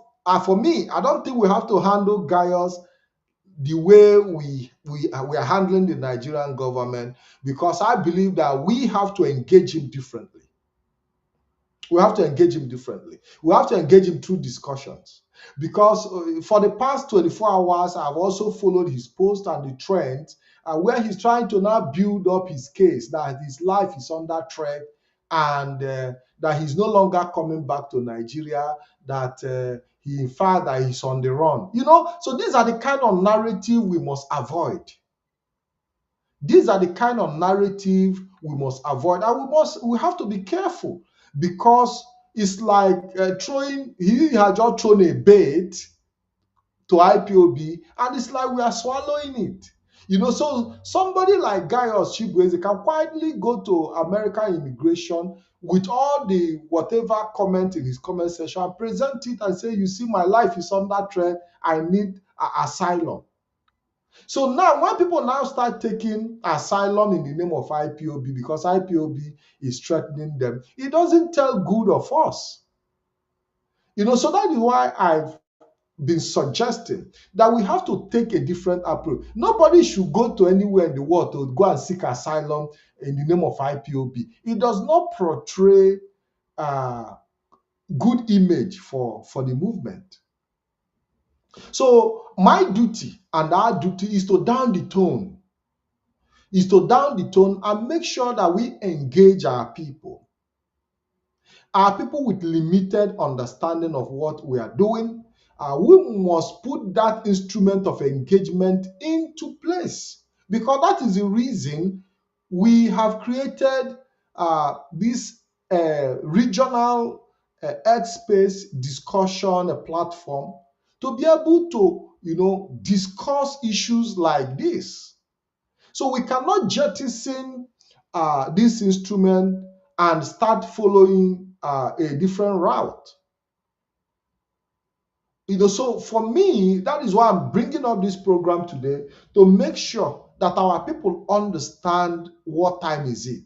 for me, I don't think we have to handle Gaius the way we are handling the Nigerian government, because I believe that we have to engage him differently. We have to engage him differently. We have to engage him through discussions. Because for the past 24 hours, I've also followed his post and the trend where he's trying to now build up his case that his life is under threat and that he's no longer coming back to Nigeria, that he, in fact, that he's on the run. So these are the kind of narrative we must avoid. These are the kind of narrative we must avoid, and we have to be careful, because it's like he had just thrown a bait to IPOB, and it's like we are swallowing it. So somebody like Gaius Chibueze can quietly go to American immigration with all the whatever comment in his comment section and present it and say, you see, my life is under threat, I need asylum. So now, when people now start taking asylum in the name of IPOB because IPOB is threatening them, it doesn't tell good of us. So that is why I've been suggesting that we have to take a different approach. Nobody should go to anywhere in the world to go and seek asylum in the name of IPOB. It does not portray a good image for the movement. So my duty and our duty is to down the tone, and make sure that we engage our people with limited understanding of what we are doing. We must put that instrument of engagement into place, because that is the reason we have created this regional headspace discussion platform to be able to discuss issues like this. So we cannot jettison this instrument and start following a different route. So for me, that is why I'm bringing up this program today, to make sure that our people understand what time is it.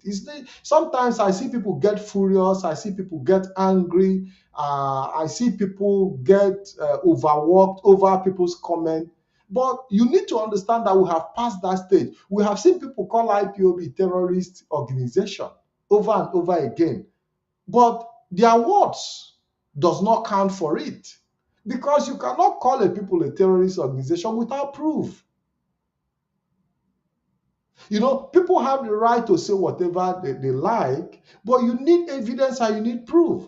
Sometimes I see people get furious, I see people get angry, I see people get overworked over people's comment. But you need to understand that we have passed that stage. We have seen people call IPOB terrorist organization over and over again. But their words does not count for it. Because you cannot call a people a terrorist organization without proof. People have the right to say whatever they like, but you need evidence and you need proof.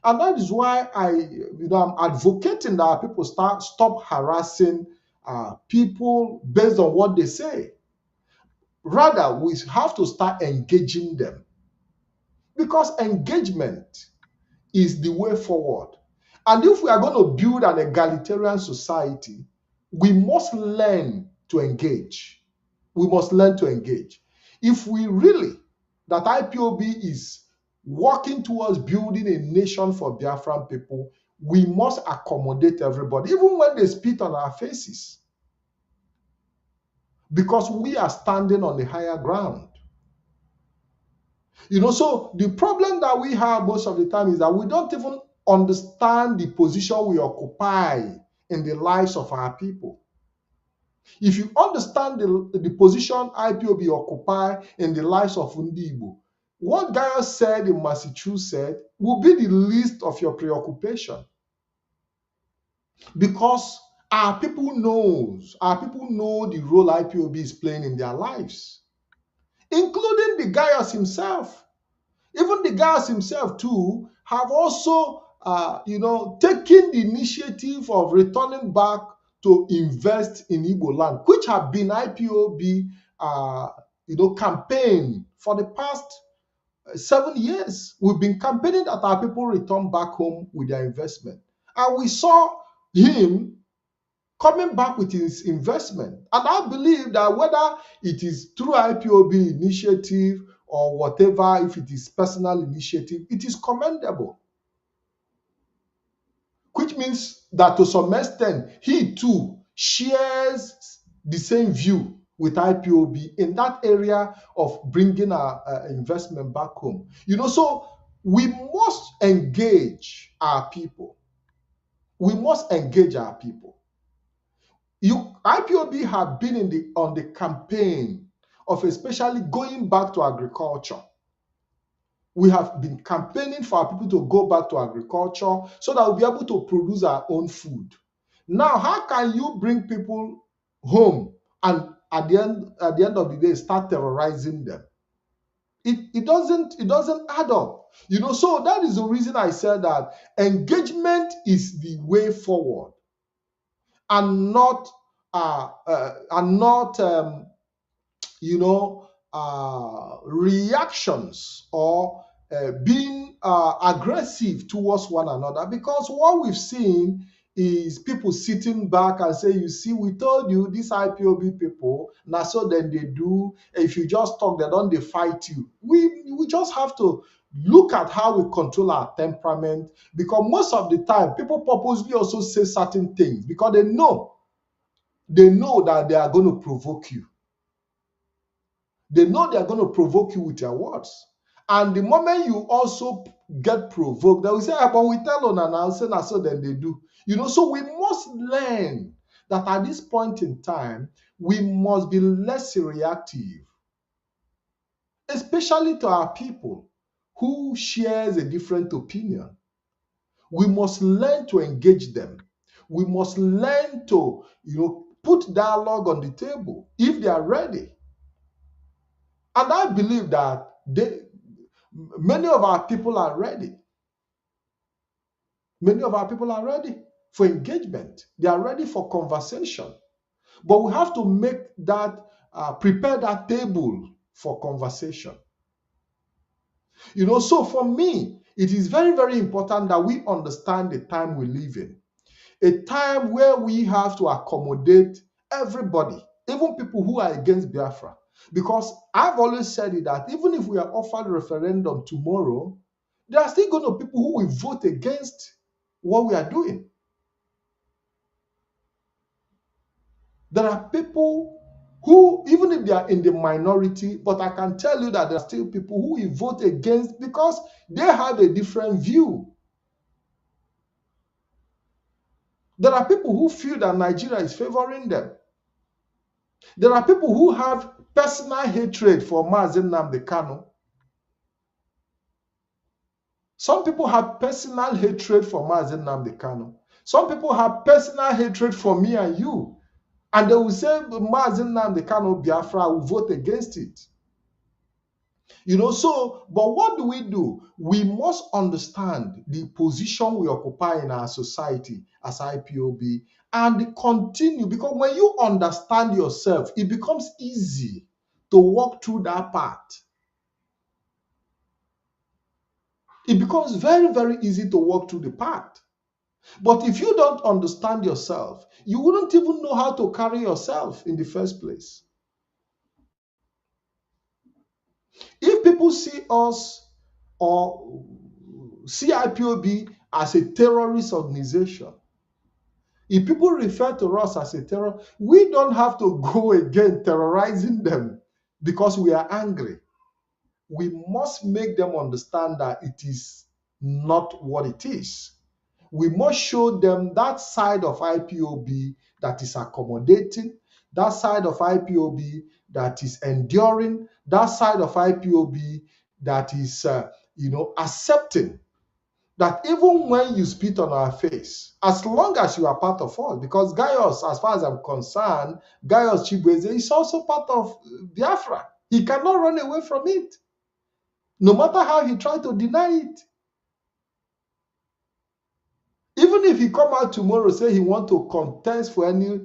And that is why I'm advocating that people stop harassing people based on what they say. Rather, we have to start engaging them, because engagement is the way forward. And if we are going to build an egalitarian society, we must learn to engage. We must learn to engage. If we really, that IPOB is working towards building a nation for Biafran people, we must accommodate everybody, even when they spit on our faces, because we are standing on the higher ground. So the problem that we have most of the time is that we don't even understand the position we occupy in the lives of our people. If you understand the position IPOB occupy in the lives of Ndi Igbo, what Gaius said in Massachusetts will be the least of your preoccupation, because our people know the role IPOB is playing in their lives, including the Gaius himself. Even the Gaius himself too have also taken the initiative of returning back to invest in Igbo land, which have been IPOB campaign for the past 7 years. We've been campaigning that our people return back home with their investment, and we saw him coming back with his investment. And I believe that whether it is through IPOB initiative or whatever, if it is personal initiative, it is commendable. Which means that to some extent, he too shares the same view with IPOB in that area of bringing our investment back home. So we must engage our people. We must engage our people. IPOB have been on the campaign of especially going back to agriculture. We have been campaigning for our people to go back to agriculture so that we'll be able to produce our own food. Now, how can you bring people home and at the end of the day start terrorizing them? It doesn't add up. So that is the reason I said that engagement is the way forward, and not reactions or being aggressive towards one another. Because what we've seen is people sitting back and say, you see, we told you, these IPOB people, now so then they do. If you just talk, they fight you. We just have to look at how we control our temperament, because most of the time people purposely also say certain things because they know that they are going to provoke you. They know they are going to provoke you with their words. And the moment you also get provoked, they will say, but we tell on and I'll say, so then they do. So we must learn that at this point in time, we must be less reactive, especially to our people who shares a different opinion. We must learn to engage them. We must learn to, put dialogue on the table if they are ready. And I believe that many of our people are ready. Many of our people are ready for engagement. They are ready for conversation. But we have to make that, prepare that table for conversation. So for me, it is very, very important that we understand the time we live in. A time where we have to accommodate everybody, even people who are against Biafra. Because I've always said it, that even if we are offered a referendum tomorrow, there are still going to be people who will vote against what we are doing. There are people who, even if they are in the minority, but I can tell you that there are still people who will vote against because they have a different view. There are people who feel that Nigeria is favoring them. There are people who have personal hatred for Mazen Nnamdi Kanu. Some people have personal hatred for Mazen Nnamdi Kanu. Some people have personal hatred for me and you. And they will say, Mazen Nnamdi Kanu Biafra will vote against it. But what do? We must understand the position we occupy in our society as IPOB and continue, because when you understand yourself, it becomes easy to walk through that path. It becomes very, very easy to walk through the path. But if you don't understand yourself, you wouldn't even know how to carry yourself in the first place. If people see us or see IPOB as a terrorist organization. If people refer to us as a terror, we don't have to go again terrorizing them because we are angry. We must make them understand that it is not what it is. We must show them that side of IPOB that is accommodating, that side of IPOB that is enduring, that side of IPOB that is, accepting that even when you spit on our face, as long as you are part of us, because Gaius, as far as I'm concerned, Gaius Chibueze is also part of Biafra. He cannot run away from it, no matter how he tried to deny it. Even if he come out tomorrow, say he want to contest for any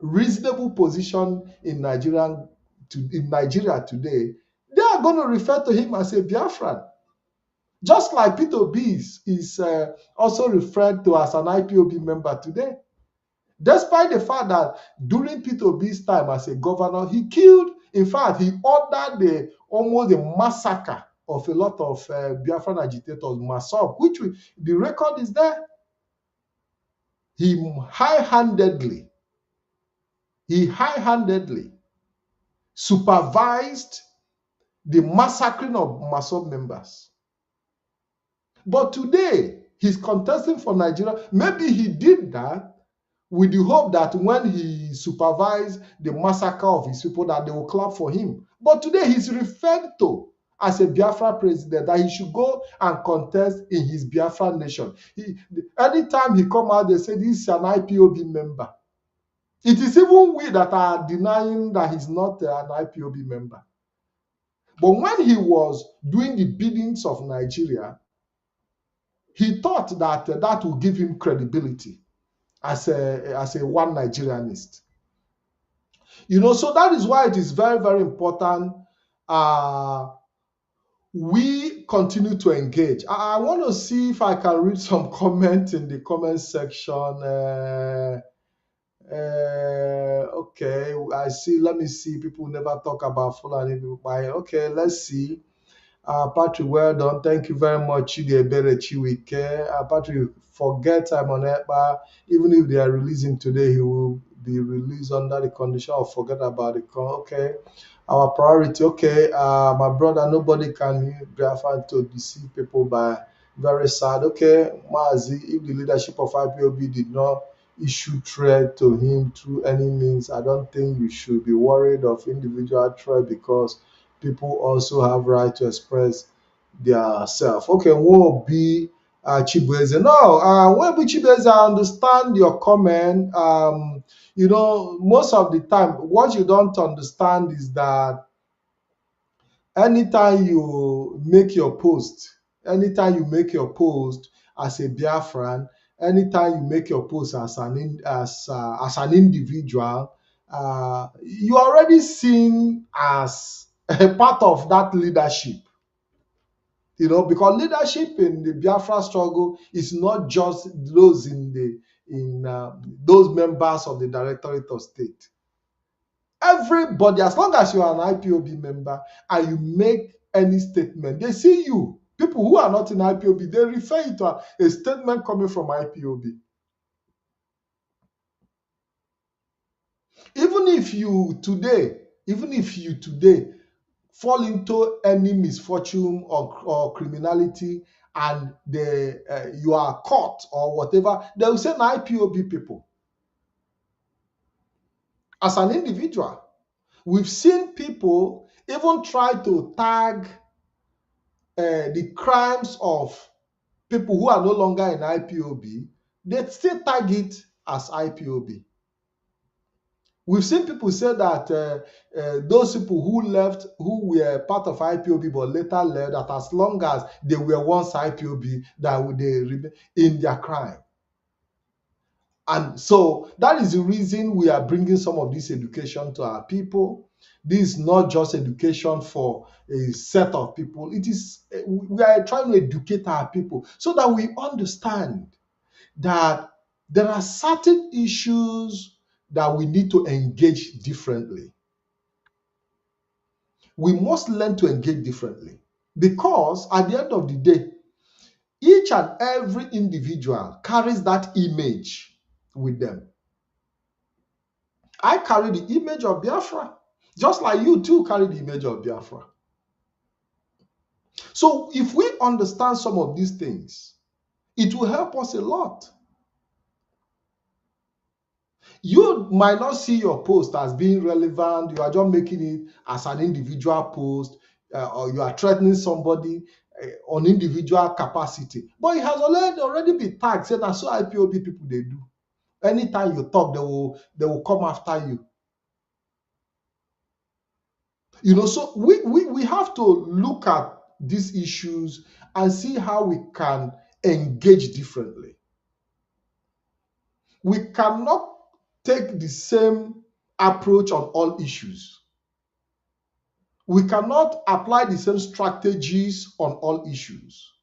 reasonable position in Nigeria today, they are going to refer to him as a Biafran. Just like Peter Obi is also referred to as an IPOB member today. Despite the fact that during Peter Obi's time as a governor, he killed, in fact, he ordered almost a massacre of a lot of Biafran agitators, Masop, the record is there. He high-handedly supervised the massacring of Masop members. But today, he's contesting for Nigeria. Maybe he did that with the hope that when he supervised the massacre of his people, that they will clap for him. But today, he's referred to as a Biafra president, that he should go and contest in his Biafra nation. Anytime he come out, they say this is an IPOB member. It is even we that are denying that he's not an IPOB member. But when he was doing the biddings of Nigeria, he thought that that would give him credibility as a one Nigerianist. So that is why it is very, very important we continue to engage. I want to see if I can read some comments in the comment section. Okay, I see. Let me see. People never talk about Fulani people. Okay, let's see. Patrick, well done. Thank you very much. Chidiebere Chiwike. Patrick, forget I'm on Ekpa. Even if they are releasing today, he will be released under the condition of forget about it. Okay. Our priority. Okay. My brother, nobody can use Biafra to deceive people by very sad. Okay. Mazi, if the leadership of IPOB did not issue threat to him through any means, I don't think you should be worried of individual threat because people also have right to express their self. Okay, won't be Chibueze. No, won't be Chibueze. I understand your comment. Most of the time, what you don't understand is that anytime you make your post as a Biafran, anytime you make your post as an individual, you are already seen as a part of that leadership. Because leadership in the Biafra struggle is not just those those members of the Directorate of State. Everybody, as long as you are an IPOB member and you make any statement, they see you. People who are not in IPOB, they refer it to a statement coming from IPOB. Even if you today fall into any misfortune or criminality and you are caught or whatever, they will say IPOB people. As an individual, we've seen people even try to tag the crimes of people who are no longer in IPOB. They still tag it as IPOB. We've seen people say that those people who were part of IPOB but later left, that as long as they were once IPOB, that they remain in their crime. And so that is the reason we are bringing some of this education to our people. This is not just education for a set of people. We are trying to educate our people so that we understand that there are certain issues that we need to engage differently. We must learn to engage differently because at the end of the day, Each and every individual carries that image with them. I carry the image of Biafra, just like you too carry the image of Biafra. So if we understand some of these things, it will help us a lot. You might not see your post as being relevant. You are just making it as an individual post, or you are threatening somebody on individual capacity. But it has already been tagged. Say that's so IPOB people they do. Anytime you talk, they will come after you. So we have to look at these issues and see how we can engage differently. We cannot take the same approach on all issues. We cannot apply the same strategies on all issues,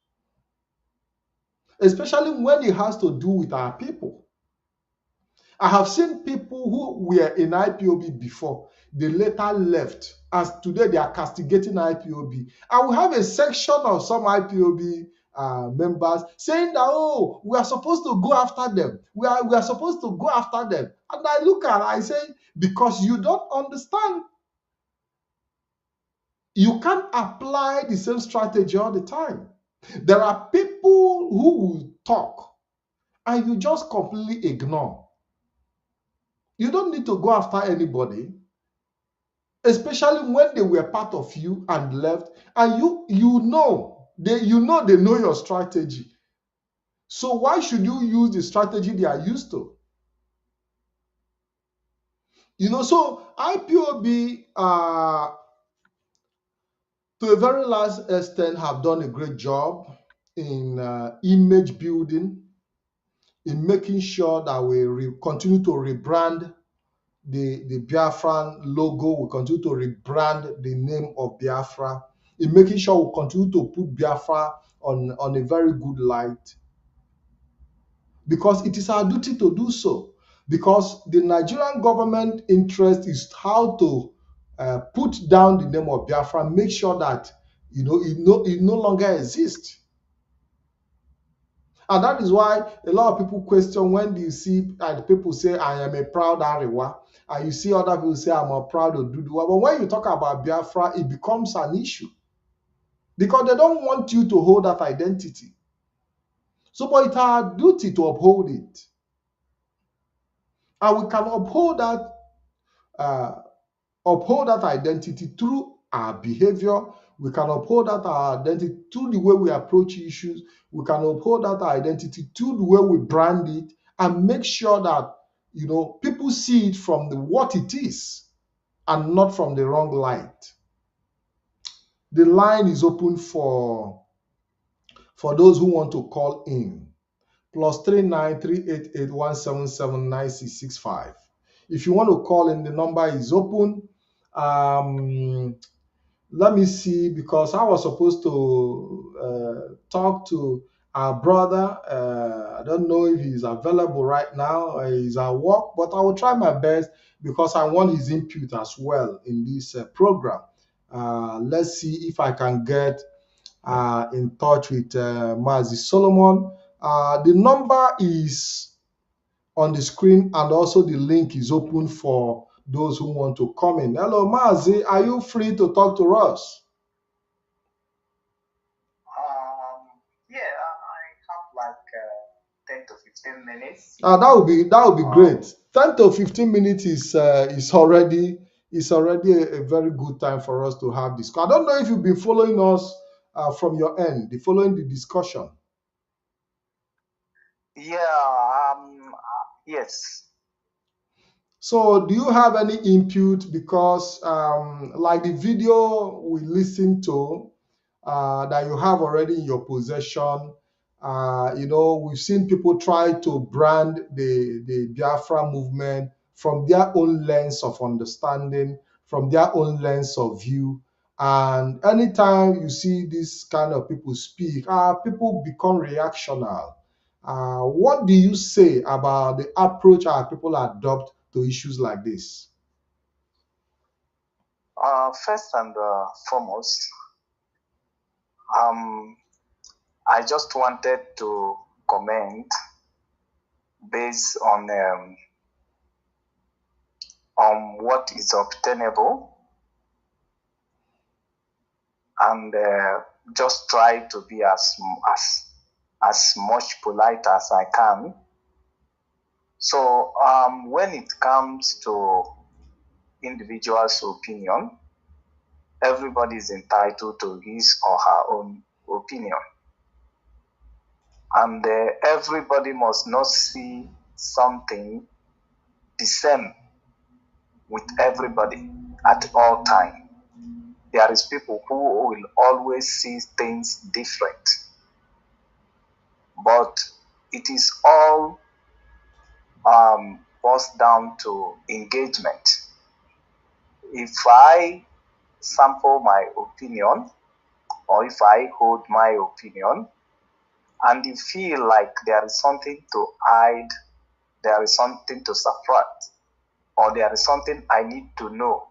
especially when it has to do with our people. I have seen people who were in IPOB before, they later left, as today they are castigating IPOB. I will have a section of some IPOB members saying that, oh, we are supposed to go after them. We are supposed to go after them. And I look at it, I say, because you don't understand. You can't apply the same strategy all the time. There are people who will talk and you just completely ignore. You don't need to go after anybody, especially when they were part of you and left, and they know your strategy. So why should you use the strategy they are used to? So IPOB, to a very large extent, have done a great job in image building, in making sure that we continue to rebrand the Biafran logo, we continue to rebrand the name of Biafra, in making sure we continue to put Biafra on a very good light, because it is our duty to do so. Because the Nigerian government interest is how to put down the name of Biafra, make sure that it no longer exists. And that is why a lot of people question when you see people say, I am a proud Ariwa, and you see other people say, I'm a proud Oduduwa. But when you talk about Biafra, it becomes an issue because they don't want you to hold that identity. So, but it's our duty to uphold it. And we can uphold that identity through our behavior. We can uphold that our identity through the way we approach issues. We can uphold that our identity through the way we brand it and make sure that people see it from what it is and not from the wrong light. The line is open for those who want to call in. +393881779665. If you want to call in, the number is open. Let me see, because I was supposed to talk to our brother. I don't know if he's available right now. He's at work, but I will try my best because I want his input as well in this program. Let's see if I can get in touch with Mazi Solomon. The number is on the screen, and also the link is open for those who want to come in. Hello, Mazi, are you free to talk to us? Yeah, I have like 10 to 15 minutes. That would be great. 10 to 15 minutes is already a very good time for us to have this. I don't know if you've been following us from your end, following the discussion. Yeah, yes. So, do you have any input? Because, like the video we listened to, that you have already in your possession, we've seen people try to brand the Biafra movement from their own lens of understanding, from their own lens of view. And anytime you see this kind of people speak, people become reactional. What do you say about the approach our people adopt to issues like this? First and foremost, um, I just wanted to comment based on what is obtainable, and just try to be as much polite as I can. So when it comes to individual's opinion, everybody is entitled to his or her own opinion, and everybody must not see something the same with everybody at all time. There is people who will always see things different, but it is all boils down to engagement. If I sample my opinion, or if I hold my opinion, and you feel like there is something to hide, there is something to subtract, or there is something I need to know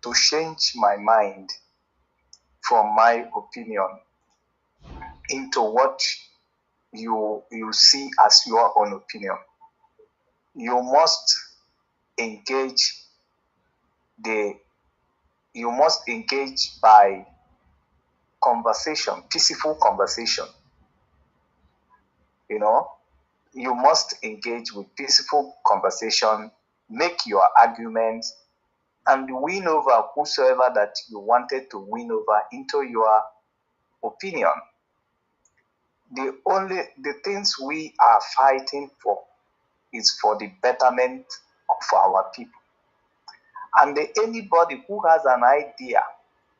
to change my mind from my opinion into what you see as your own opinion, you must engage by conversation, peaceful conversation. You must engage with peaceful conversation, make your arguments, and win over whosoever that you wanted to win over into your opinion. The things we are fighting for is for the betterment of our people. And anybody who has an idea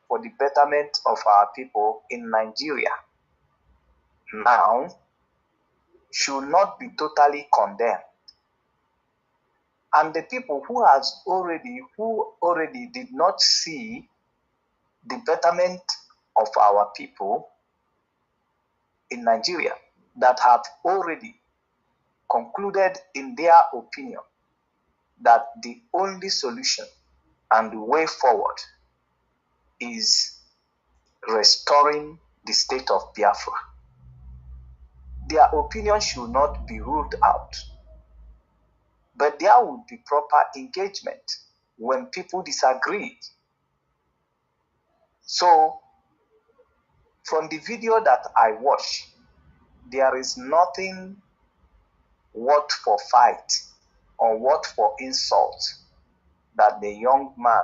for the betterment of our people in Nigeria now should not be totally condemned. And the people who already did not see the betterment of our people in Nigeria, that have already concluded in their opinion that the only solution and the way forward is restoring the state of Biafra. Their opinion should not be ruled out, but there would be proper engagement when people disagree. So, from the video that I watched, there is nothing worth for fight or worth for insult that the young man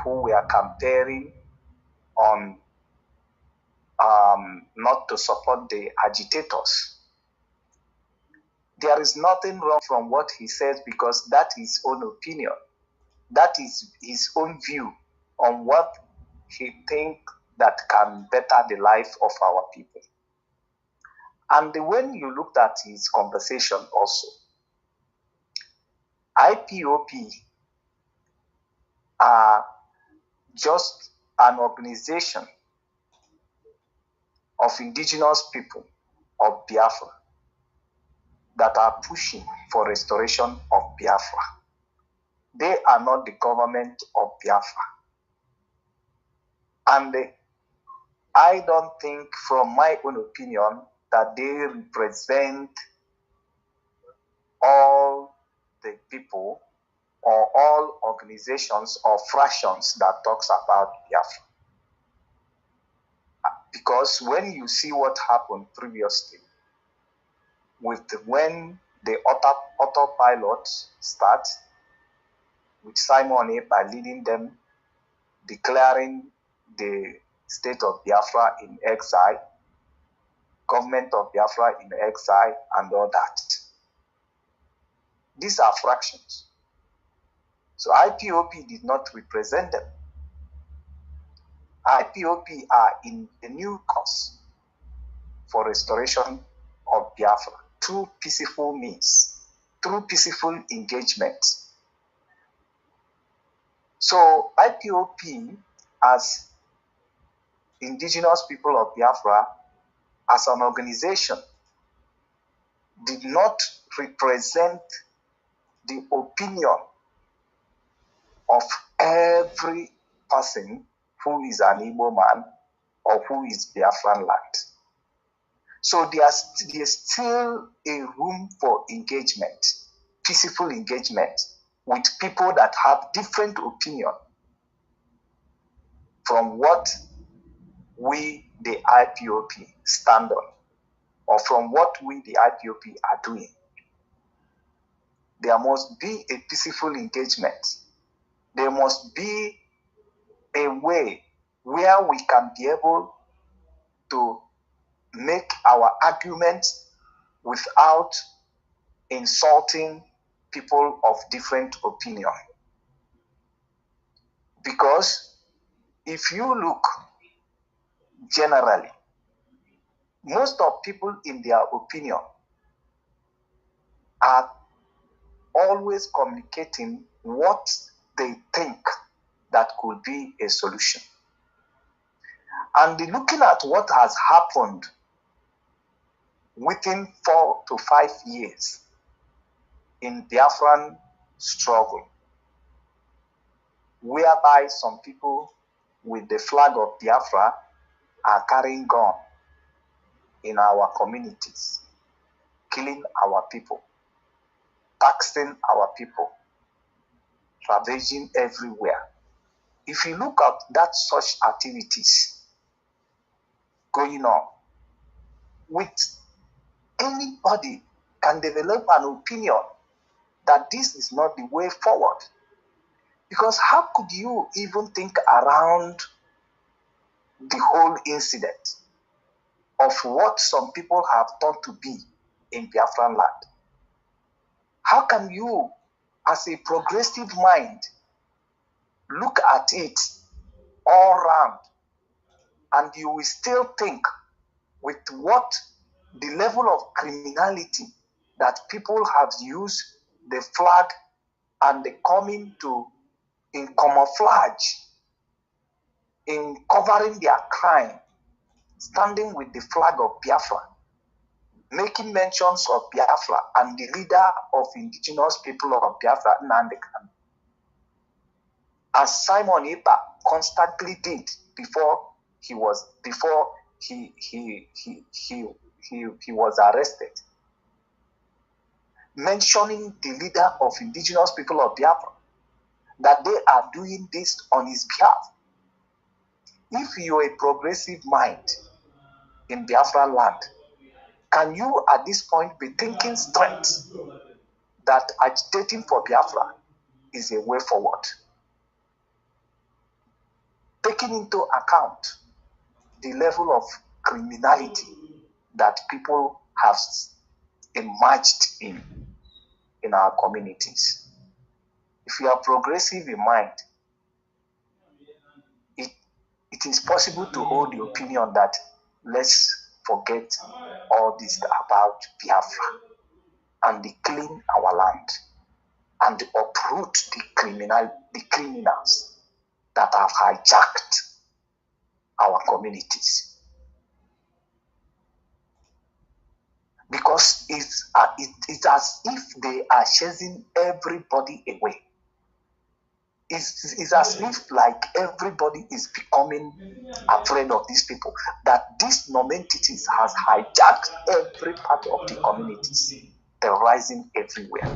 who we are comparing on not to support the agitators. There is nothing wrong from what he says, because that is his own opinion. That is his own view on what he thinks that can better the life of our people. And when you looked at his conversation also, IPOB are just an organization of indigenous people of Biafra that are pushing for restoration of Biafra. They are not the government of Biafra. And I don't think, from my own opinion, that they represent all the people or all organizations or fractions that talks about Biafra. Because when you see what happened previously, when the autopilot starts, with Simon Ekpa leading them, declaring the state of Biafra in exile, government of Biafra in exile, and all that. These are fractions. So IPOB did not represent them. IPOB are in a new cause for restoration of Biafra through peaceful means, through peaceful engagement. So IPOB, as indigenous people of Biafra, as an organization, did not represent the opinion of every person who is an Igbo man or who is Biafran land. So there's still a room for engagement, peaceful engagement with people that have different opinion from what we, the IPOP, stand on, or from what we, the IPOP, are doing. There must be a peaceful engagement. There must be a way where we can be able to make our arguments without insulting people of different opinion. Because if you look generally, most of people in their opinion are always communicating what they think that could be a solution. And looking at what has happened within 4 to 5 years in Biafran struggle, whereby some people with the flag of Biafra are carrying gun in our communities, killing our people, taxing our people, ravaging everywhere. If you look at that such activities going on, with anybody can develop an opinion that this is not the way forward. Because how could you even think around the whole incident of what some people have thought to be in Biafran land? How can you, as a progressive mind, look at it all round and you will still think with what the level of criminality that people have used the flag and the coming to in camouflage, in covering their crime, standing with the flag of Biafra, making mentions of Biafra and the leader of indigenous people of Biafra, Nnamdi Kanu, as Simon Ekpa constantly did before he was arrested, mentioning the leader of indigenous people of Biafra, that they are doing this on his behalf. If you're a progressive mind in Biafra land, can you at this point be thinking straight that agitating for Biafra is a way forward? Taking into account the level of criminality that people have emerged in our communities. If you are progressive in mind, it is possible to hold the opinion that let's forget all this about Biafra and clean our land and uproot the criminals that have hijacked our communities. Because it's as if they are chasing everybody away. It's as if like everybody is becoming afraid of these people, that these non-entities has hijacked every part of the communities, terrorizing everywhere.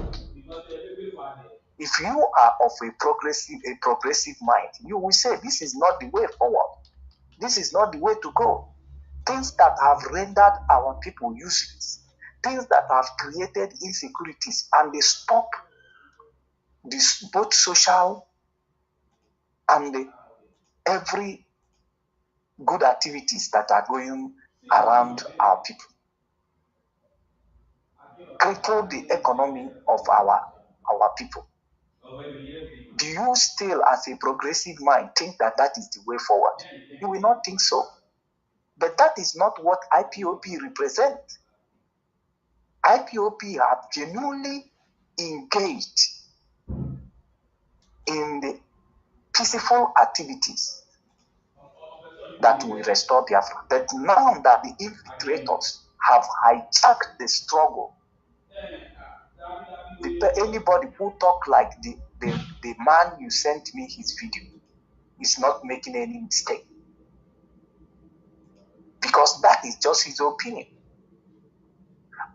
If you are of a progressive mind, you will say this is not the way forward. This is not the way to go. Things that have rendered our people useless, things that have created insecurities, and they stop this both social and every good activities that are going around our people. Cripple the economy of our people. Do you still, as a progressive mind, think that that is the way forward? You will not think so. But that is not what IPOB represents. IPOB have genuinely engaged in the peaceful activities that will restore Biafra. But now that the infiltrators have hijacked the struggle, anybody who talk like the man you sent me his video is not making any mistake, because that is just his opinion.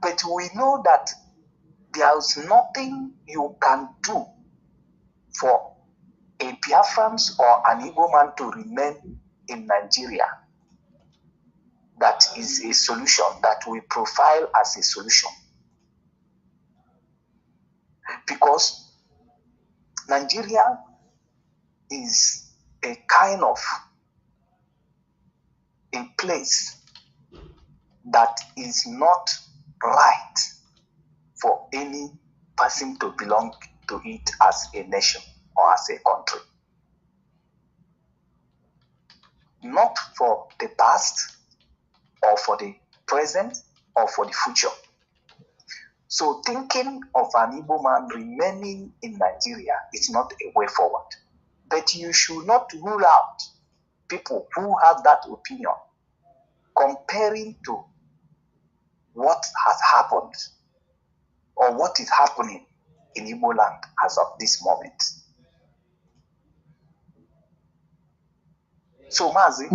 But we know that there's nothing you can do for a Biafrans or an Igbo man to remain in Nigeria that is a solution, that we profile as a solution. Because Nigeria is a kind of a place that is not right for any person to belong to it as a nation or as a country. Not for the past or for the present or for the future. So thinking of an Igbo man remaining in Nigeria is not a way forward. But you should not rule out people who have that opinion comparing to what has happened or what is happening in Igbo land as of this moment. So Mazi,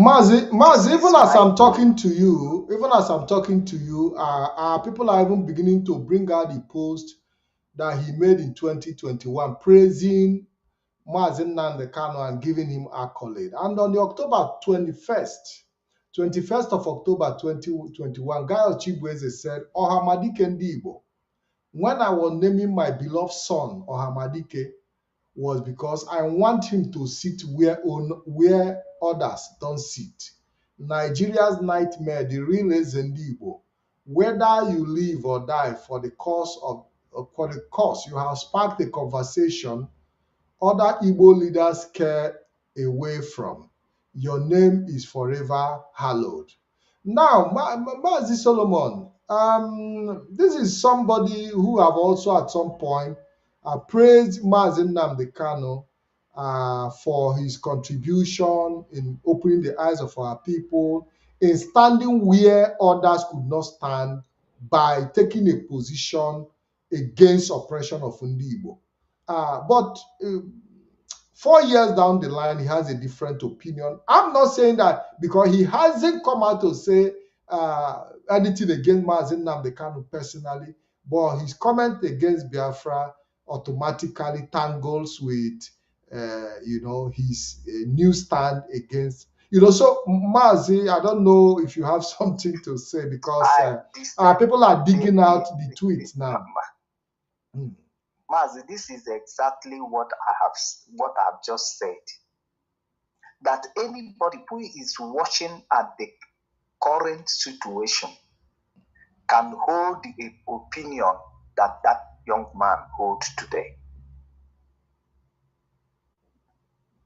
even as I'm talking to you, people are even beginning to bring out the post that he made in 2021, praising Mazi Nnamdi Kanu and giving him accolade. And on the October 21st of October 2021, Gayo Chibueze said, Ohamadike Ndi Igbo, when I was naming my beloved son Ohamadike, was because I want him to sit where others don't sit. Nigeria's nightmare, the real Igbo. Whether you live or die for the cause, you have sparked a conversation other Igbo leaders care away from. Your name is forever hallowed. Now, Mazi Solomon, this is somebody who have also at some point praised Mazi Nnamdi Kanu for his contribution in opening the eyes of our people, in standing where others could not stand by taking a position against oppression of Ndi but 4 years down the line, he has a different opinion. I'm not saying that because he hasn't come out to say anything against Mazi Nnamdi Kanu personally, but his comment against Biafra automatically tangles with, his new stand against. So Mazi, I don't know if you have something to say because people are digging out the tweets now. Mazi, this is exactly what I've just said. That anybody who is watching at the current situation can hold the opinion that young man holds today.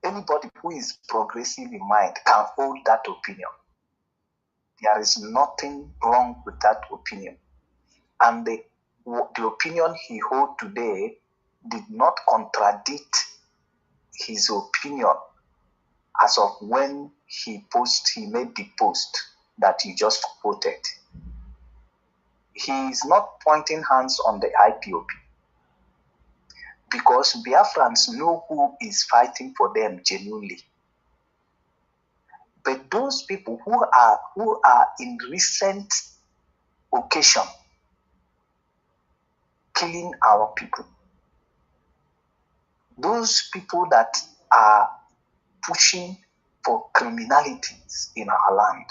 Anybody who is progressive in mind can hold that opinion. There is nothing wrong with that opinion. And the opinion he holds today did not contradict his opinion as of when he made the post that you just quoted. He is not pointing hands on the IPOB because Biafrans know who is fighting for them genuinely. But those people who are in recent occasion killing our people, those people that are pushing for criminalities in our land,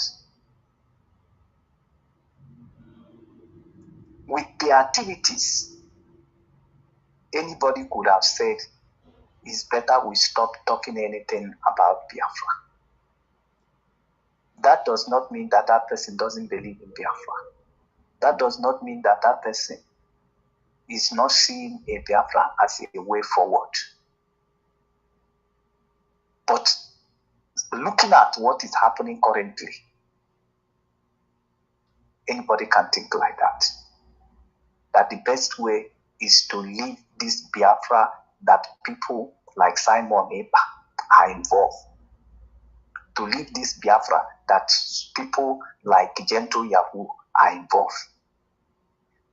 with their activities, anybody could have said, it's better we stop talking anything about Biafra. That does not mean that person doesn't believe in Biafra. That does not mean that person is not seeing a Biafra as a way forward. But looking at what is happening currently, anybody can think like that. That the best way is to leave this Biafra that people like Simon Ekpa are involved. To leave this Biafra that people like Gentle Yahoo are involved.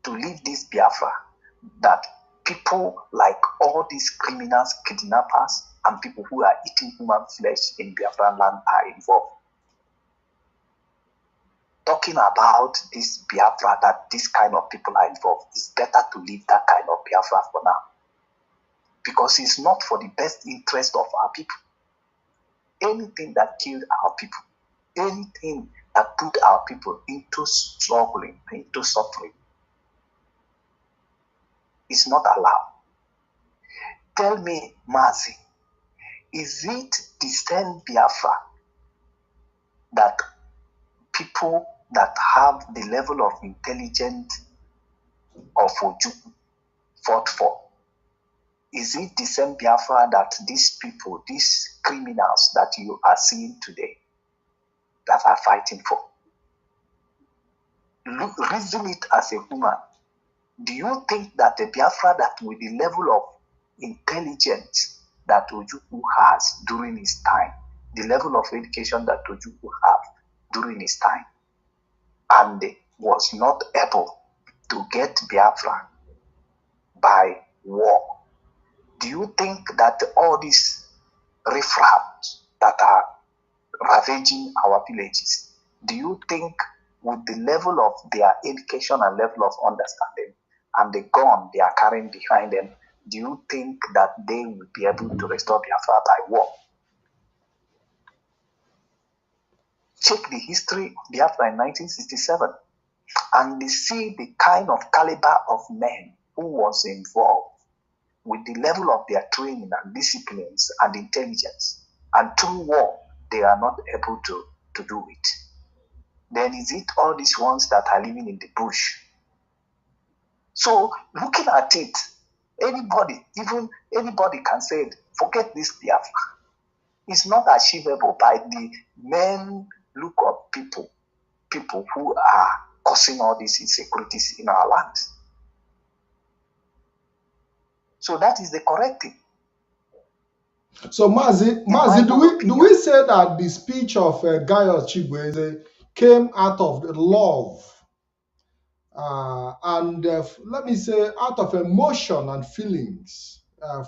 To leave this Biafra that people like all these criminals, kidnappers, and people who are eating human flesh in Biafran land are involved. talking about this Biafra, that this kind of people are involved, it's better to leave that kind of Biafra for now. Because it's not for the best interest of our people. Anything that killed our people, anything that put our people into struggling, into suffering, is not allowed. Tell me, Mazi, is it the same Biafra that people that have the level of intelligence of Ojukwu fought for? Is it the same Biafra that these people, these criminals that you are seeing today, that are fighting for? Reason it as a human. Do you think that the Biafra that with the level of intelligence that Ojukwu has during his time, the level of education that Ojukwu had during his time, and was not able to get Biafra by war, do you think that all these riffraffs that are ravaging our villages, do you think with the level of their education and level of understanding and the gun they are carrying behind them, do you think that they will be able to restore Biafra by war? Check the history of Biafra in 1967 and see the kind of caliber of men who was involved with the level of their training and disciplines and intelligence. And through war, they are not able to do it. Then is it all these ones that are living in the bush? So looking at it, anybody can say it, forget this Biafra. It's not achievable by the main look of people who are causing all these insecurities in our lands. So that is the correct thing. So Mazi, do we say that the speech of Gaius Chigweze came out of the love and let me say out of emotion and feelings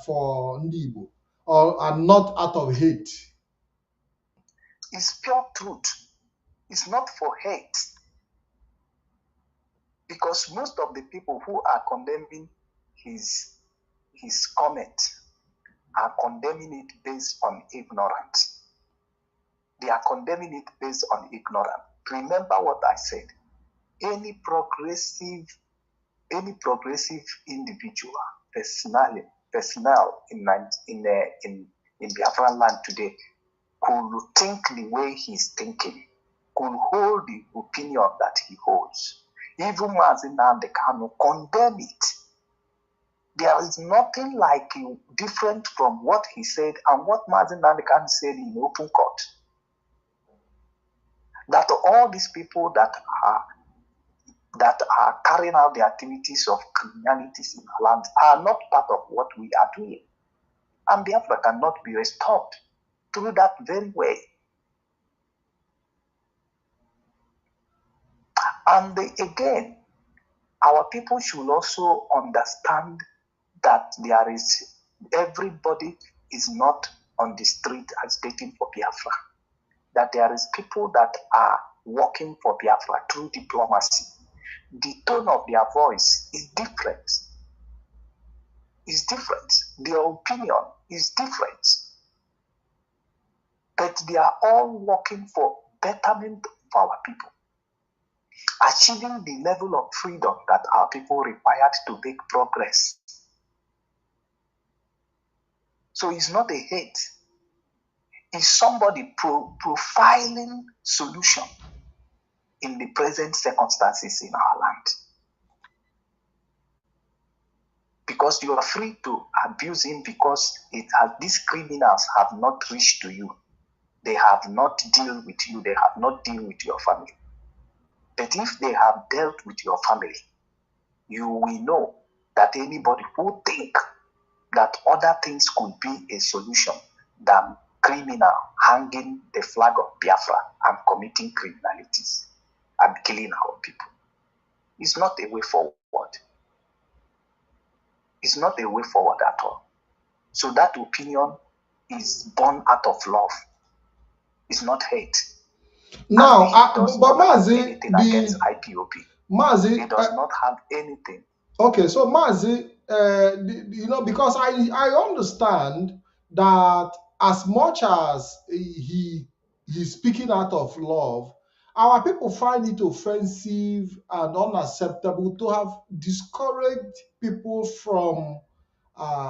for Ndibo, and not out of hate? It's pure truth. It's not for hate. Because most of the people who are condemning his comment are condemning it based on ignorance. They are condemning it based on ignorance. Remember what I said. Any progressive individual, personnel in Biafran land today could think the way he's thinking, could hold the opinion that he holds. Even Mazi Nnamdi Kanu condemn it. There is nothing like different from what he said and what Mazi Nnamdi Kanu said in open court. That all these people that are carrying out the activities of criminalities in our land are not part of what we are doing. And Biafra cannot be restored through that very way. And again, our people should also understand that everybody is not on the street agitating for Biafra. That there is people that are working for Biafra through diplomacy. The tone of their voice is different. Their opinion is different. But they are all working for betterment of our people. Achieving the level of freedom that our people required to make progress. So it's not a hate. It's somebody profiling solution in the present circumstances in our land. Because you are free to abuse him because these criminals have not reached to you. They have not dealt with you. They have not dealt with your family. But if they have dealt with your family, you will know that anybody who think that other things could be a solution than criminal hanging the flag of Biafra and committing criminalities and killing our people, it's not a way forward. It's not a way forward at all. So that opinion is born out of love. It's not hate. Now, does but not have Mazi, anything against IPOB. Mazi, He does not have anything. okay, so Mazi, because I understand that as much as he's speaking out of love, our people find it offensive and unacceptable to have discouraged people from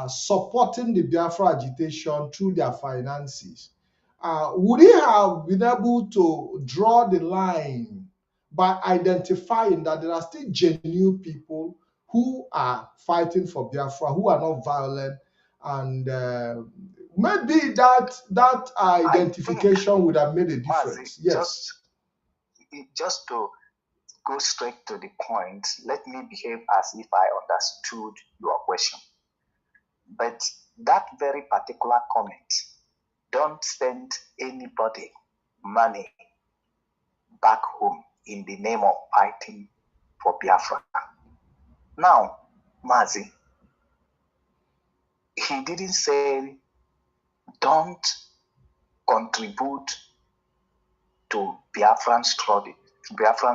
supporting the Biafra agitation through their finances. Would he have been able to draw the line by identifying that there are still genuine people who are fighting for Biafra, who are not violent, and maybe that identification would have made a difference? Mazi, Yes. just to go straight to the point, let me behave as if I understood your question. But that very particular comment, don't send anybody money back home in the name of fighting for Biafra. Now, Mazi, he didn't say don't contribute to Biafran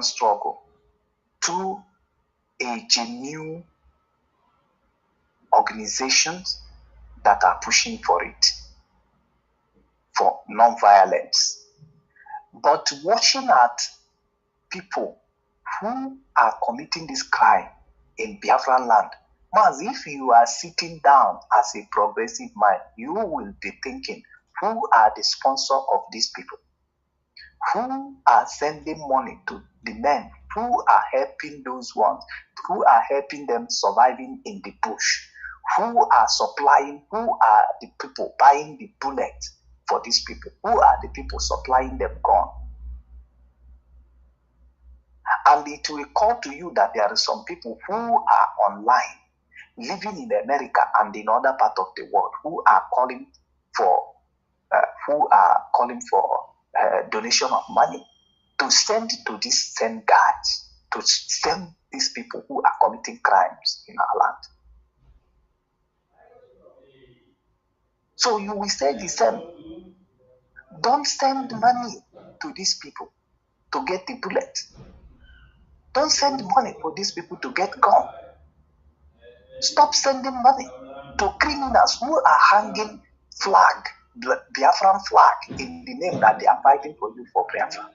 struggle to a genuine organizations that are pushing for it, for non-violence. But watching at people who are committing this crime in Biafran land, Maz, if you are sitting down as a progressive mind, you will be thinking, who are the sponsor of these people? Who are sending money to the men? Who are helping those ones? Who are helping them surviving in the bush? Who are supplying? Who are the people buying the bullets for these people? Who are the people supplying them gun? And it will recall to you that there are some people who are online, living in America and in other parts of the world, who are calling for donation of money to send to these same guys, to send these people who are committing crimes in our land. So you will say the same. Don't send money to these people to get the bullet. Don't send money for these people to get gun. Stop sending money to criminals who are hanging Biafran flag in the name that they are fighting for you for Biafra.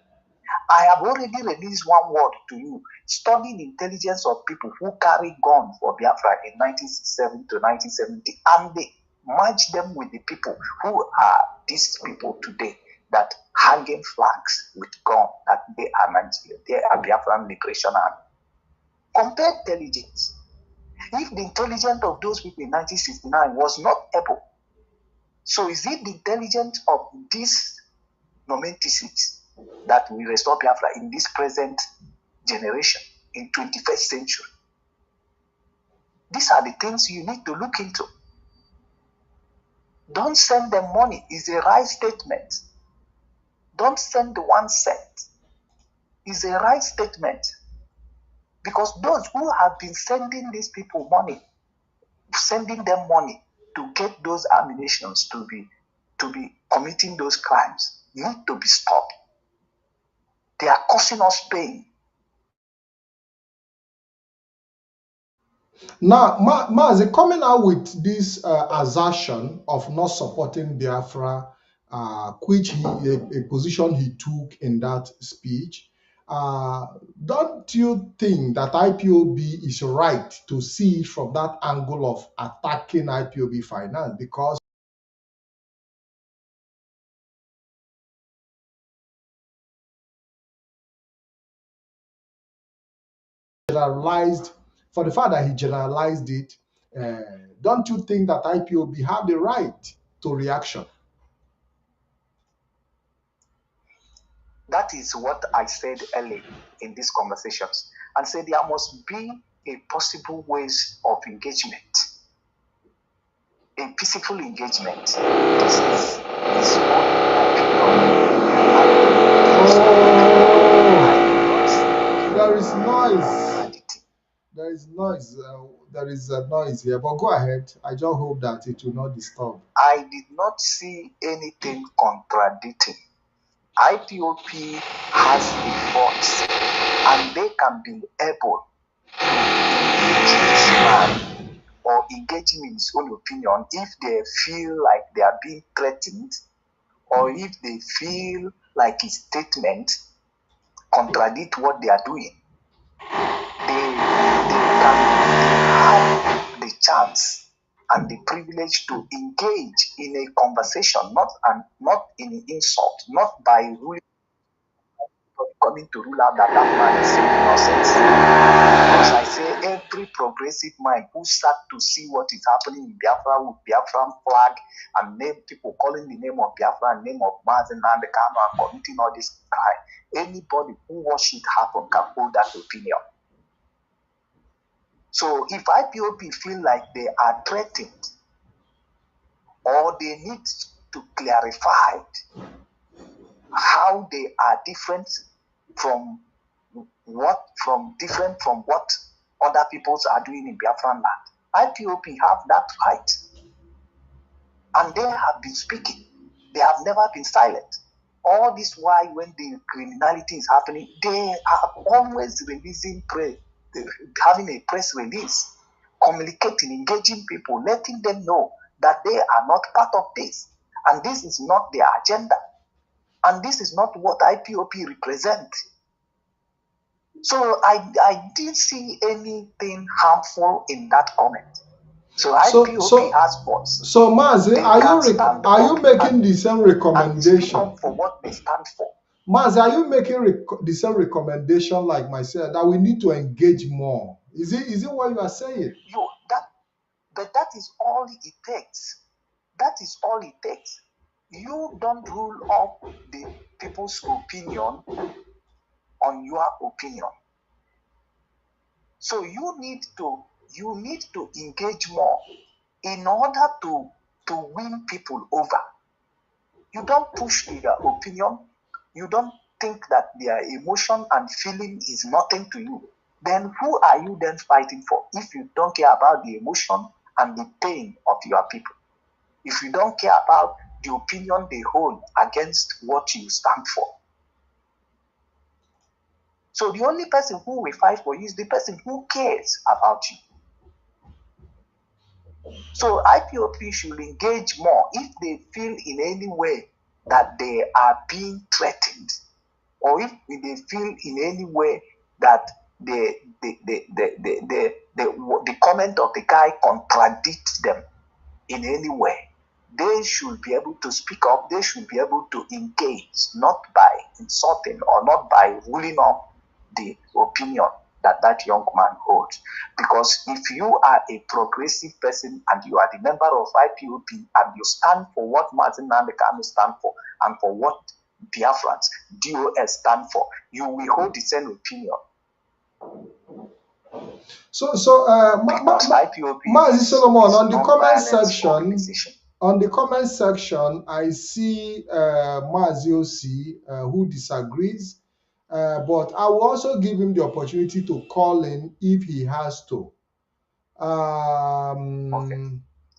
I have already released one word to you, studying intelligence of people who carry gun for Biafra in 1967 to 1970, and they match them with the people who are these people today that hanging flags with gun, that they are Biafran Liberation Army. Compare intelligence. If the intelligence of those people in 1969 was not able, so is it the intelligence of these nomenticides that will restore Biafra in this present generation, in 21st century? These are the things you need to look into. Don't send them money is a right statement. Don't send 1 cent is a right statement. Because those who have been sending these people money, sending them money to get those ammunitions to be committing those crimes need to be stopped. They are causing us pain. Now, Mazi, coming out with this assertion of not supporting Biafra, which a position he took in that speech, don't you think that IPOB is right to see it from that angle of attacking IPOB finance? Because generalized, for the fact that he generalized it, don't you think that IPOB have the right to reaction? That is what I said earlier in these conversations, and said there must be a possible ways of engagement, a peaceful engagement. This is there is noise. There is noise. There is a noise here, but go ahead. I just hope that it will not disturb. I did not see anything contradicting IPOP has a voice, and they can be able to engage this man or engage him in his own opinion if they feel like they are being threatened, or if they feel like his statement contradict what they are doing. They have the chance and the privilege to engage in a conversation, not in an insult, not by ruling, coming to rule out that man is saying nonsense. Because I say every progressive mind who sat to see what is happening in Biafra with Biafran flag and name people calling the name of Biafra and name of Mazen and the Kano and committing all this crime, anybody who watched it happen can hold that opinion. So if IPOB feel like they are threatened or they need to clarify how they are different from what other peoples are doing in Biafran land, IPOB have that right. And they have been speaking. They have never been silent. All this while when the criminality is happening, they are always releasing having a press release, communicating, engaging people, letting them know that they are not part of this. And this is not their agenda. And this is not what IPOP represents. So I didn't see anything harmful in that comment. So IPOP has voice. So Mazi, are you making the same recommendation for what they stand for? Mazi, are you making the same recommendation like myself that we need to engage more? Is it what you are saying? But that is all it takes. That is all it takes. You don't rule up the people's opinion on your opinion. So you need to engage more in order to win people over. You don't push their opinion. You don't think that their emotion and feeling is nothing to you. Then who are you then fighting for if you don't care about the emotion and the pain of your people? If you don't care about the opinion they hold against what you stand for. So the only person who will fight for you is the person who cares about you. So IPOP should engage more if they feel in any way that they are being threatened, or if they feel in any way that the comment of the guy contradicts them in any way. They should be able to speak up. They should be able to engage, not by insulting or not by ruling up the opinion that young man holds. Because if you are a progressive person and you are the member of IPOB and you stand for what Martin Nandekano stand for and for what Biafrans, DOS stand for, you will hold the same opinion. Mazi Solomon, on the comment section, I see Mazi OC who disagrees, but I will also give him the opportunity to call in if he has to. Okay.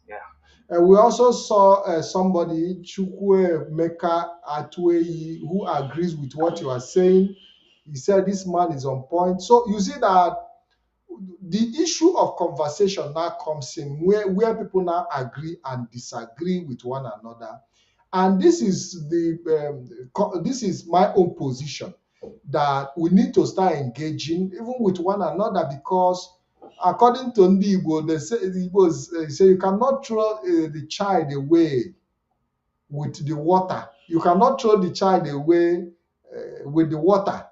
Yeah. We also saw somebody, Chukwe Meka Atweyi, who agrees with what you are saying. He said this man is on point. So you see that the issue of conversation now comes in where people now agree and disagree with one another. And this is this is my own position, that we need to start engaging even with one another, because according to Ndi Igbo, they say you cannot throw the child away with the water. You cannot throw the child away with the water.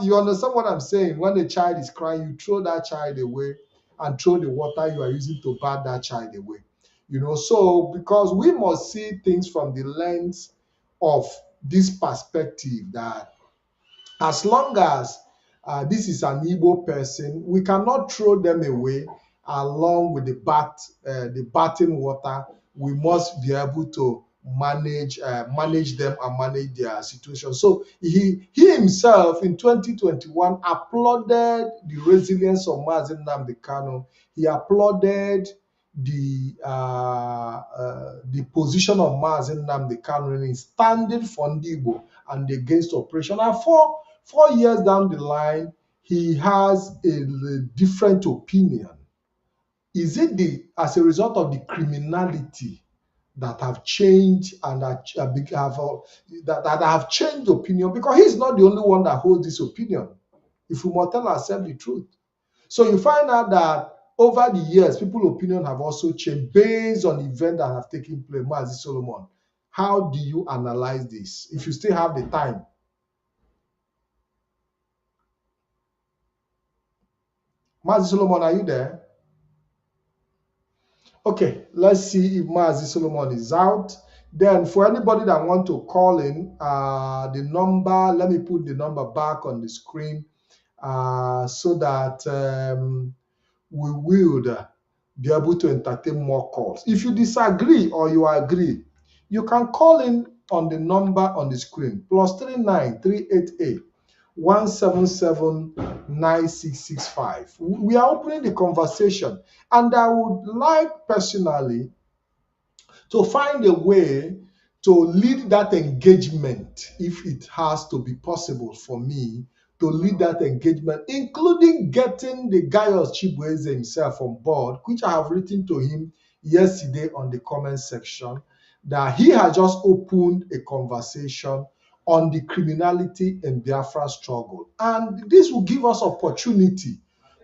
You understand what I'm saying? When the child is crying, you throw that child away and throw the water you are using to bat that child away. So because we must see things from the lens of this perspective, that as long as this is an Igbo person, we cannot throw them away along with the bathing water. We must be able to manage them and manage their situation. So he himself in 2021 applauded the resilience of Mazi Nnamdi Kanu. He applauded the position of Mazi Nnamdi Kanu in standing for Ndi Igbo and against oppression. And 4 years down the line, he has a different opinion. Is it as a result of the criminality that have changed and that have changed opinion? Because he's not the only one that holds this opinion. If we must tell ourselves the truth. So you find out that over the years, people's opinion have also changed based on events that have taken place. Mazi Solomon, how do you analyze this? If you still have the time. Mazi Solomon, are you there? Okay, let's see if Mazi Solomon is out. Then for anybody that want to call in, the number, let me put the number back on the screen so that we will be able to entertain more calls. If you disagree or you agree, you can call in on the number on the screen, +39 388 177 9665. We are opening the conversation, and I would like personally to find a way to lead that engagement, if it has to be possible for me to lead that engagement, including getting the Gaius Chibueze himself on board, which I have written to him yesterday on the comment section, that he has just opened a conversation on the criminality in Biafra struggle. And this will give us opportunity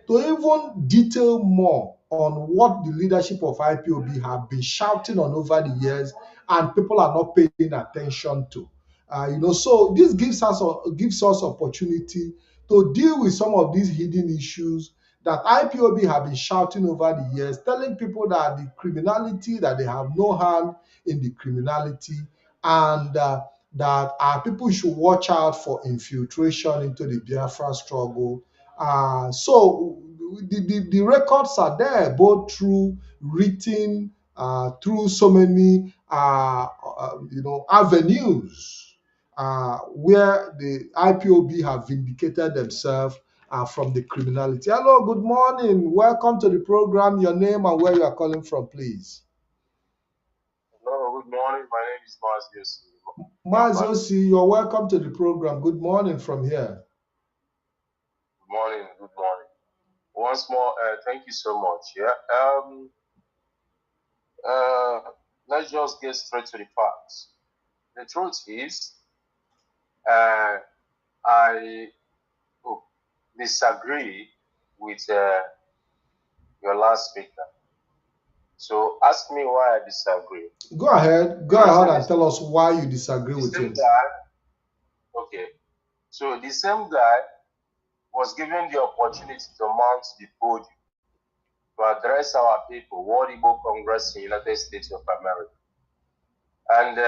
to even detail more on what the leadership of IPOB have been shouting on over the years and people are not paying attention to. So this gives us opportunity to deal with some of these hidden issues that IPOB have been shouting over the years, telling people that the criminality, that they have no hand in the criminality, and that our people should watch out for infiltration into the Biafra struggle. So the records are there, both through written, through so many avenues where the IPOB have vindicated themselves from the criminality. Hello, good morning. Welcome to the program. Your name and where you are calling from, please. Hello, good morning. My name is Mars. Mazosi, you're welcome to the program. Good morning from here. Good morning. Good morning. Once more, thank you so much. Yeah. Let's just get straight to the facts. The truth is, I disagree with your last speaker. So ask me why I disagree. Go ahead. Go ahead and tell us why you disagree with him. Okay. So the same guy was given the opportunity to mount the podium to address our people, World Igbo Congress in the United States of America. And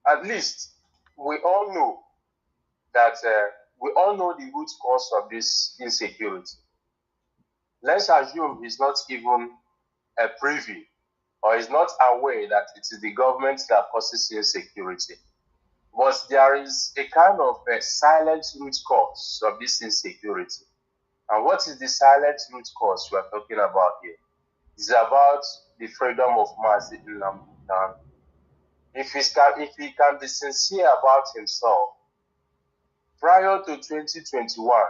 at least we all know that we all know the root cause of this insecurity. Let's assume he's not even a privy or is not aware that it is the government that causes insecurity. But there is a kind of a silent root cause of this insecurity. And what is the silent root cause we are talking about here? It's about the freedom of Mazi Nnamdi Kanu. If he can be sincere about himself, prior to 2021,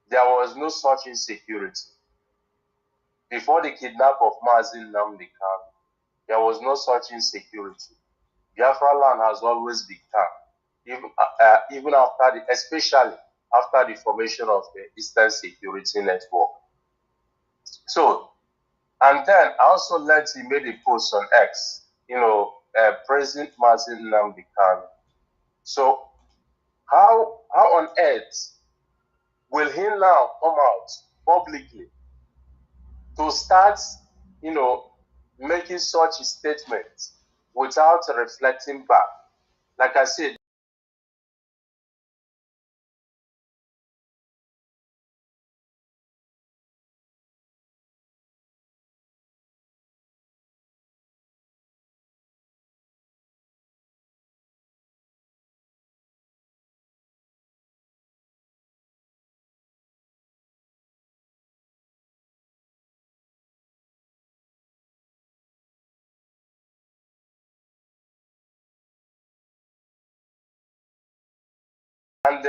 there was no such insecurity. Before the kidnap of Mazi Nnamdi Kanu, there was no such insecurity. Biafra land has always been calm, even after especially after the formation of the Eastern Security Network. So, and then I also learned he made a post on X, President Mazi Nnamdi Kanu. So, how on earth will he now come out publicly to start, making such a statement without reflecting back? Like I said, And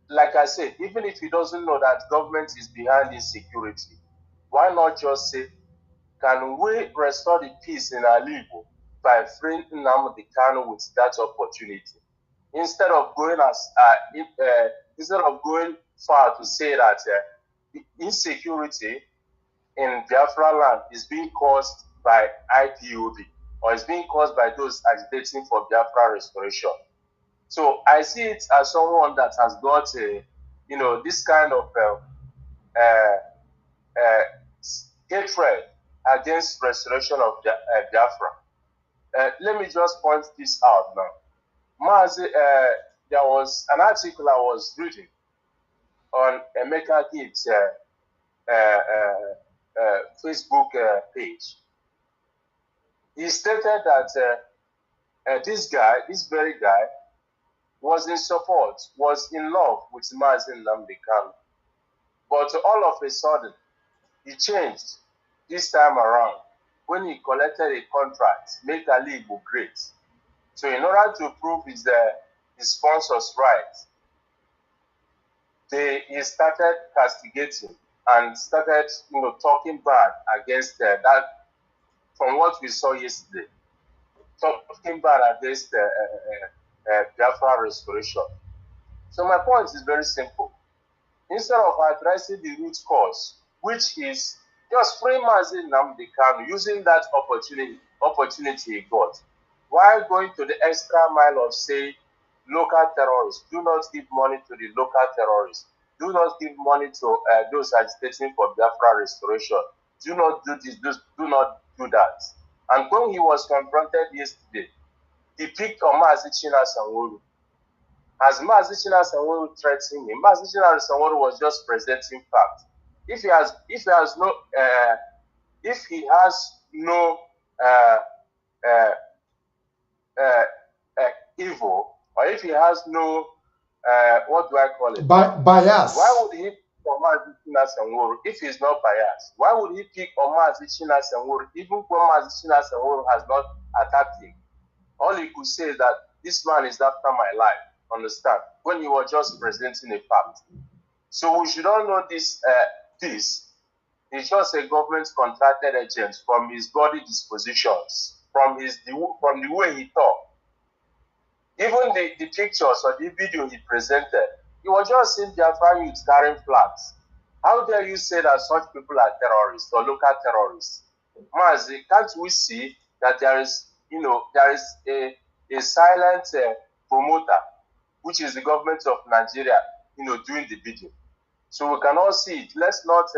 like I said, even if he doesn't know that government is behind insecurity, why not just say, can we restore the peace in our Igbo by freeing Nnamdi Kanu with that opportunity? Instead of going instead of going far to say that the insecurity in Biafra land is being caused by IPOB, or is being caused by those agitating for Biafra restoration. So I see it as someone that has got this kind of hatred against restoration of Biafra. Let me just point this out now. There was an article I was reading on Emeka Gibbs' Facebook page. He stated that this very guy, was in support, was in love with Mazi Nnamdi Kanu. But all of a sudden, he changed this time around when he collected a contract, make Ali Igbo great. So in order to prove his sponsors right, he started castigating and started talking bad against that, from what we saw yesterday, talking bad against Biafra restoration. So my point is very simple. Instead of addressing the root cause, which is just free Mazi Nnamdi Kanu, using that opportunity he got, while going to the extra mile of saying local terrorists, do not give money to the local terrorists, do not give money to those agitating for Biafra restoration, do not do this, do not do that. And when he was confronted yesterday, he picked on Mazi Sanwo-Olu. As Mazi Sanwo-Olu threatened him, Mazi Sanwo-Olu was just presenting facts. If he has no evil, or if he has no what do I call it? Bias. Why would he pick on Mazi Sanwo-Olu if he's not biased? Why would he pick on Mazi Sanwo-Olu even when Mazi Sanwo-Olu has not attacked him? All he could say is that this man is after my life. Understand? When you were just presenting a fact. So we should all know this. This is just a government contracted agent from his body dispositions, from the way he talked. Even the pictures or the video he presented, he was just seeing Biafra youths carrying flags. How dare you say that such people are terrorists or local terrorists? Mazi, can't we see that there is a silent promoter, which is the government of Nigeria, doing the bidding. So we can all see it. Let's not,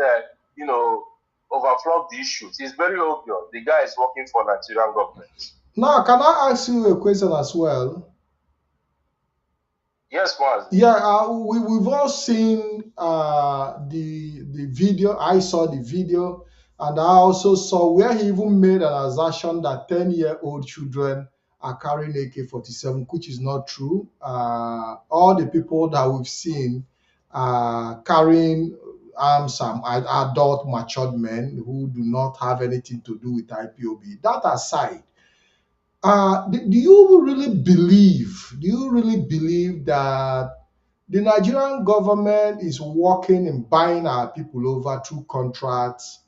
overflow the issues. It's very obvious. The guy is working for Nigerian government. Now, can I ask you a question as well? Yes, Mazi. Yeah, we've all seen the video. I saw the video, and I also saw where he even made an assertion that 10-year-old children are carrying AK-47, which is not true. All the people that we've seen carrying arms are adult, matured men who do not have anything to do with IPOB. That aside, do you really believe that the Nigerian government is working in buying our people over through contracts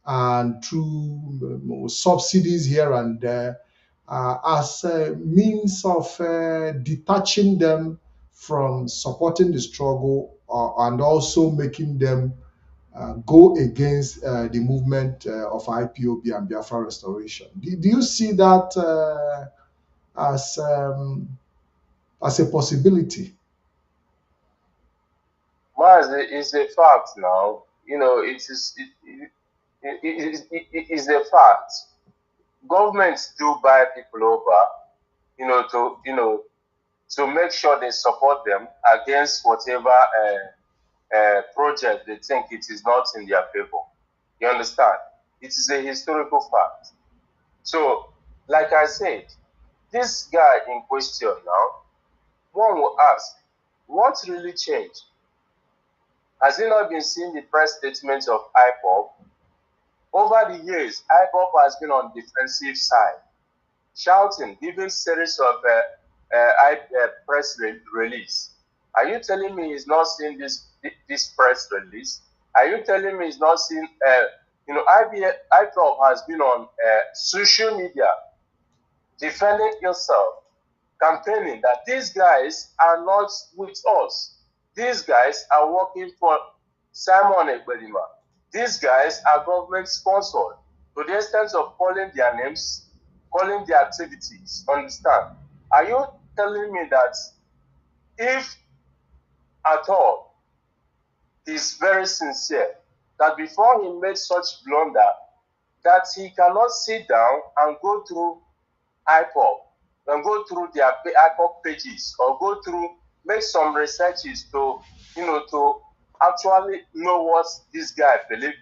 and through subsidies here and there as a means of detaching them from supporting the struggle and also making them go against the movement of IPOB and Biafra restoration? Do you see that as a possibility? Mazi, it's a fact now. It is a fact. Governments do buy people over, to make sure they support them against whatever project they think it is not in their favor. You understand? It is a historical fact. So, like I said, this guy in question now, one will ask, what really changed? Has he not been seeing the press statements of IPOB? Over the years, IPOB has been on the defensive side, shouting, giving series of press release. Are you telling me he's not seen this press release? Are you telling me he's not seen? IPOB has been on social media defending yourself, campaigning that these guys are not with us. These guys are working for Simon Ekbelima. These guys are government sponsored to the extent of calling their names, calling their activities. Understand? Are you telling me that if at all he's very sincere, that before he made such blunder, that he cannot sit down and go through IPOB and go through their IPOB pages or go through, make some researches to, to actually know what this guy believes.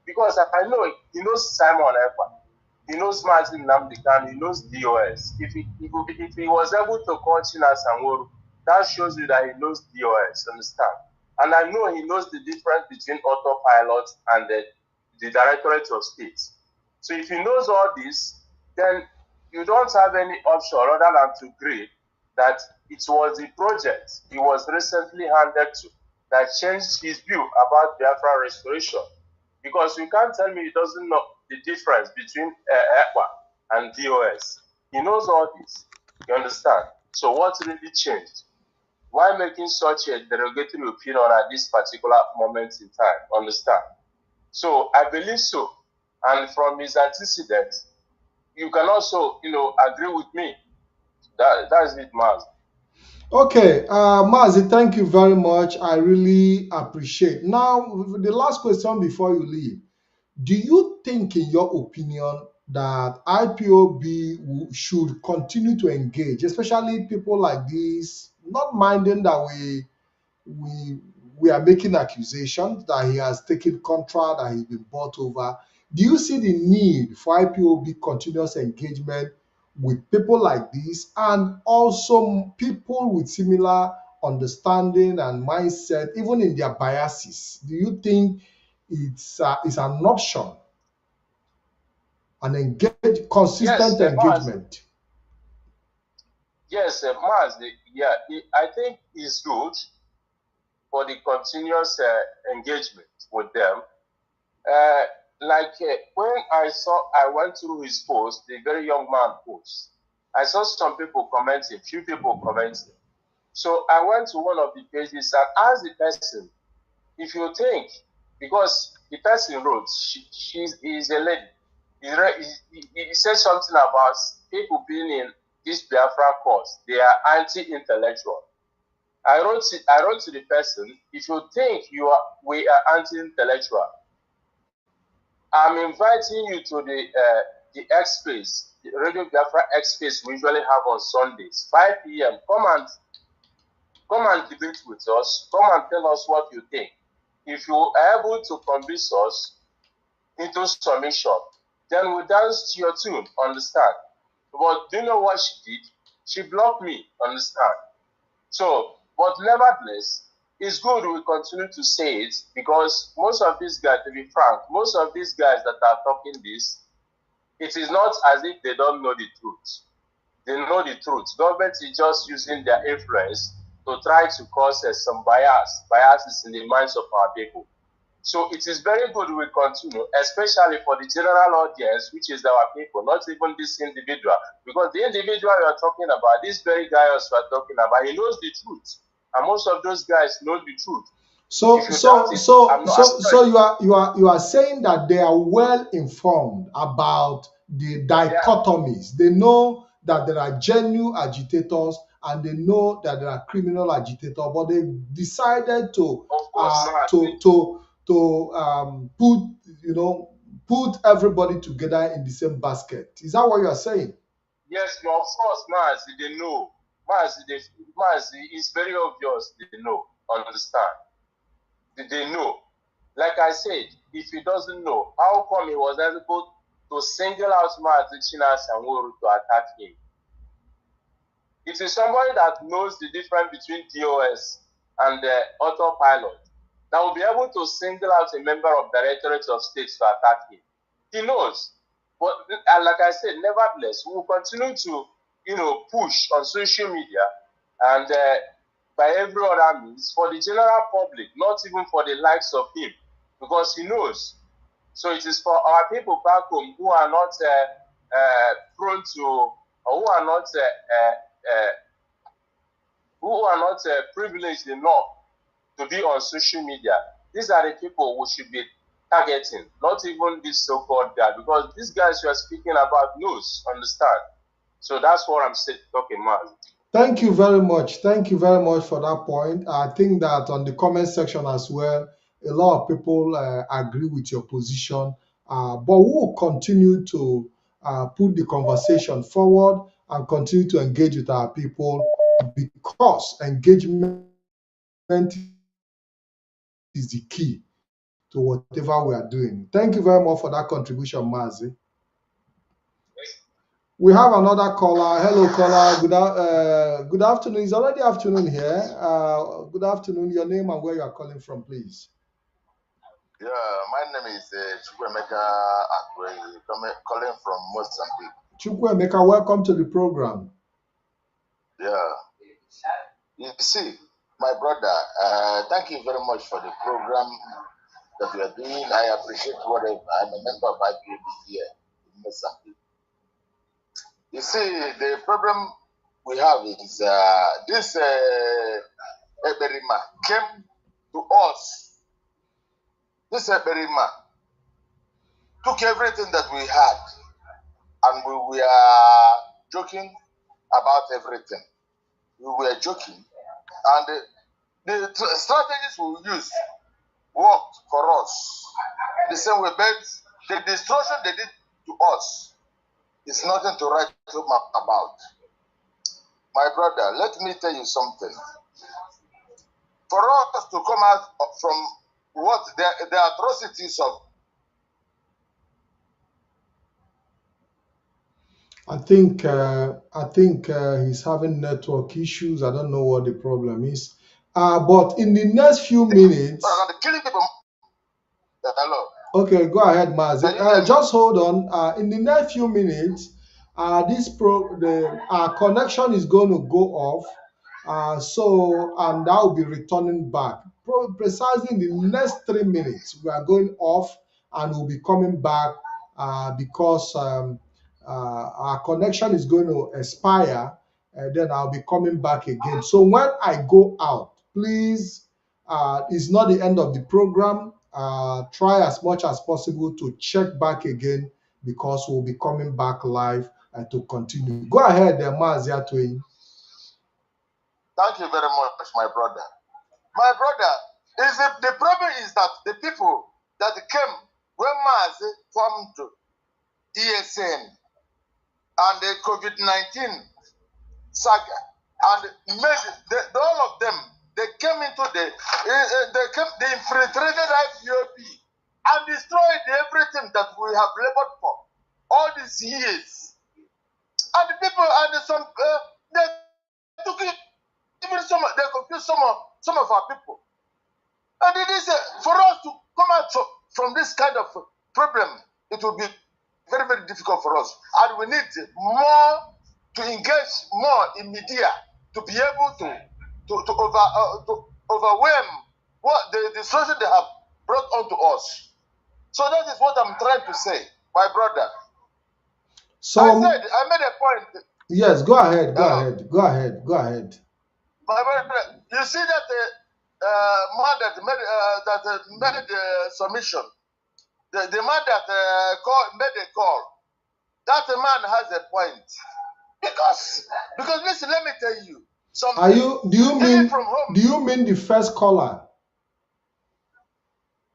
Because I know he knows Simon Ekpa, he knows Martin Namdekan, he knows DOS. If he was able to call China Sanworu, that shows you that he knows DOS, understand? And I know he knows the difference between autopilot and the Directorate of State. So if he knows all this, then you don't have any option other than to agree that it was the project he was recently handed to that changed his view about Biafra restoration. Because you can't tell me he doesn't know the difference between ECWA and DOS. He knows all this. You understand? So what really changed? Why making such a derogatory opinion at this particular moment in time? Understand? So I believe so. And from his antecedents, you can also, agree with me. That's it, Maz. Okay, Mazi, thank you very much. I really appreciate. Now, the last question before you leave. Do you think, in your opinion, that IPOB should continue to engage, especially people like this, not minding that we we are making accusations that he has taken contract, that he's been bought over? Do you see the need for IPOB continuous engagement with people like this and also people with similar understanding and mindset, even in their biases? Do you think it's an option, an Yes, consistent Maz. engagement? Yes, Maz. I think it's good for the continuous engagement with them. Uh, when I went through his post, the very young man post, I saw some people commenting, few people commenting. So I went to one of the pages and asked the person, if you think, because the person wrote, is a lady. He said something about people being in this Biafra cause. They are anti-intellectual. I wrote to the person, if you think we are anti-intellectual, I'm inviting you to the X Space, the Radio Biafra X Space we usually have on Sundays, 5 p.m. Come and debate with us. Come and tell us what you think. If you are able to convince us into submission, then we dance to your tune, understand? But do you know what she did? She blocked me, understand? So, but nevertheless, it's good we continue to say it because most of these guys, to be frank, most of these guys that are talking this, it is not as if they don't know the truth. They know the truth. Government is just using their influence to try to cause some biases in the minds of our people. So it is very good we continue, especially for the general audience, which is our people, not even this individual. Because the individual you are talking about, this very guy also are talking about, he knows the truth. And most of those guys know the truth. So, If you doubt it, I'm not so you are saying that they are well informed about the dichotomies. They know that there are genuine agitators and they know that there are criminal agitators, but they decided to Of course, put put everybody together in the same basket. Is that what you are saying? yes, no, of course, Mazi, they know. Mazi, it's very obvious they know, understand. They know. Like I said, if he doesn't know, how come he was able to single out Mazi Chinas and Woru to attack him? It is somebody that knows the difference between DOS and the autopilot that will be able to single out a member of Directorate of State to attack him. He knows. But like I said, nevertheless, we will continue to push on social media and by every other means for the general public, not even for the likes of him, because he knows. So it is for our people back home who are not prone to, or who are not privileged enough to be on social media. These are the people we should be targeting, not even this so-called guy, because these guys you are speaking about knows, understand. So that's what I'm talking about. Thank you very much. Thank you very much for that point. I think that on the comment section as well, a lot of people agree with your position. But we will continue to put the conversation forward and continue to engage with our people, because engagement is the key to whatever we are doing. Thank you very much for that contribution, Mazi. We have another caller. Hello, caller. Good afternoon. It's already afternoon here. Good afternoon. Your name and where you are calling from, please. Yeah, my name is Chukwemeka Akwe, calling from Mozambique. Chukwemeka, welcome to the program. Yeah. You see, my brother, thank you very much for the program that you are doing. I appreciate what I'm a member of IPOB here in Mozambique. You see, the problem we have is this Eberima came to us. This Eberima took everything that we had, and we were joking about everything. We were joking, and the strategies we used worked for us. The same way, but the destruction they did to us is nothing to write home about. My brother, let me tell you something. For us to come out from what the atrocities of, I think he's having network issues. I don't know what the problem is. But in the next few minutes, killing people. Hello. Okay, go ahead, Mazi. Just hold on. In the next few minutes, our connection is going to go off. And I'll be returning back. Precisely in the next 3 minutes, we are going off and we'll be coming back because our connection is going to expire. Then I'll be coming back again. So when I go out, please, it's not the end of the program. Try as much as possible to check back again, because we'll be coming back live to continue. Go ahead, Mazi Atwin. Thank you very much, my brother. My brother, the problem is that the people that came when Mazi formed ESN and the COVID-19 saga, and made all of them, they came into they infiltrated IPOB and destroyed everything that we have labored for all these years. And the people, and some, they took it, even they confused some of our people. And it is for us to come out from this kind of problem, it will be very, very difficult for us. And we need more to engage more in media to be able to overwhelm what the destruction they have brought onto us. So that is what I'm trying to say, my brother. So I made a point. Yes, go ahead. Go ahead. My brother, you see that man that made the submission, the man that made a call, that man has a point. Because listen, let me tell you something. Do you mean the first caller?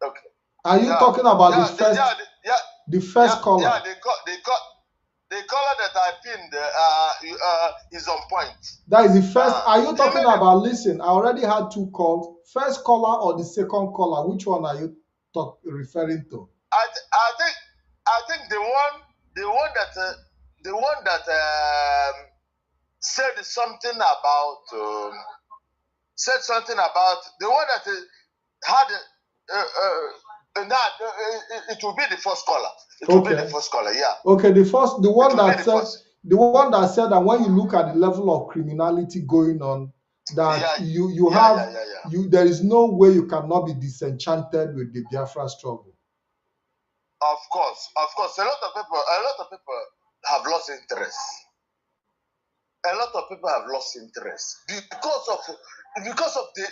Okay. Are you talking about the first caller? Yeah, the caller that I pinned is on point. That is the first. Are you talking about? Listen, I already had 2 calls. First caller or the second caller? Which one are you referring to? I think the one that said something about the one that had it will be the first caller. It will be the first caller, yeah. Okay, the one that said the one that said that when you look at the level of criminality going on, that there is no way you cannot be disenchanted with the Biafra struggle. Of course. A lot of people have lost interest. A lot of people have lost interest because of the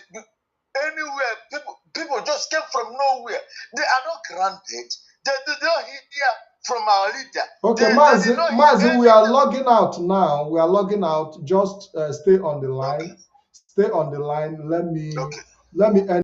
anywhere people just came from nowhere. They are not granted. They don't hear from our leader. Okay, Mazi, we are logging out now. We are logging out. Just stay on the line. Okay. Stay on the line. Let me end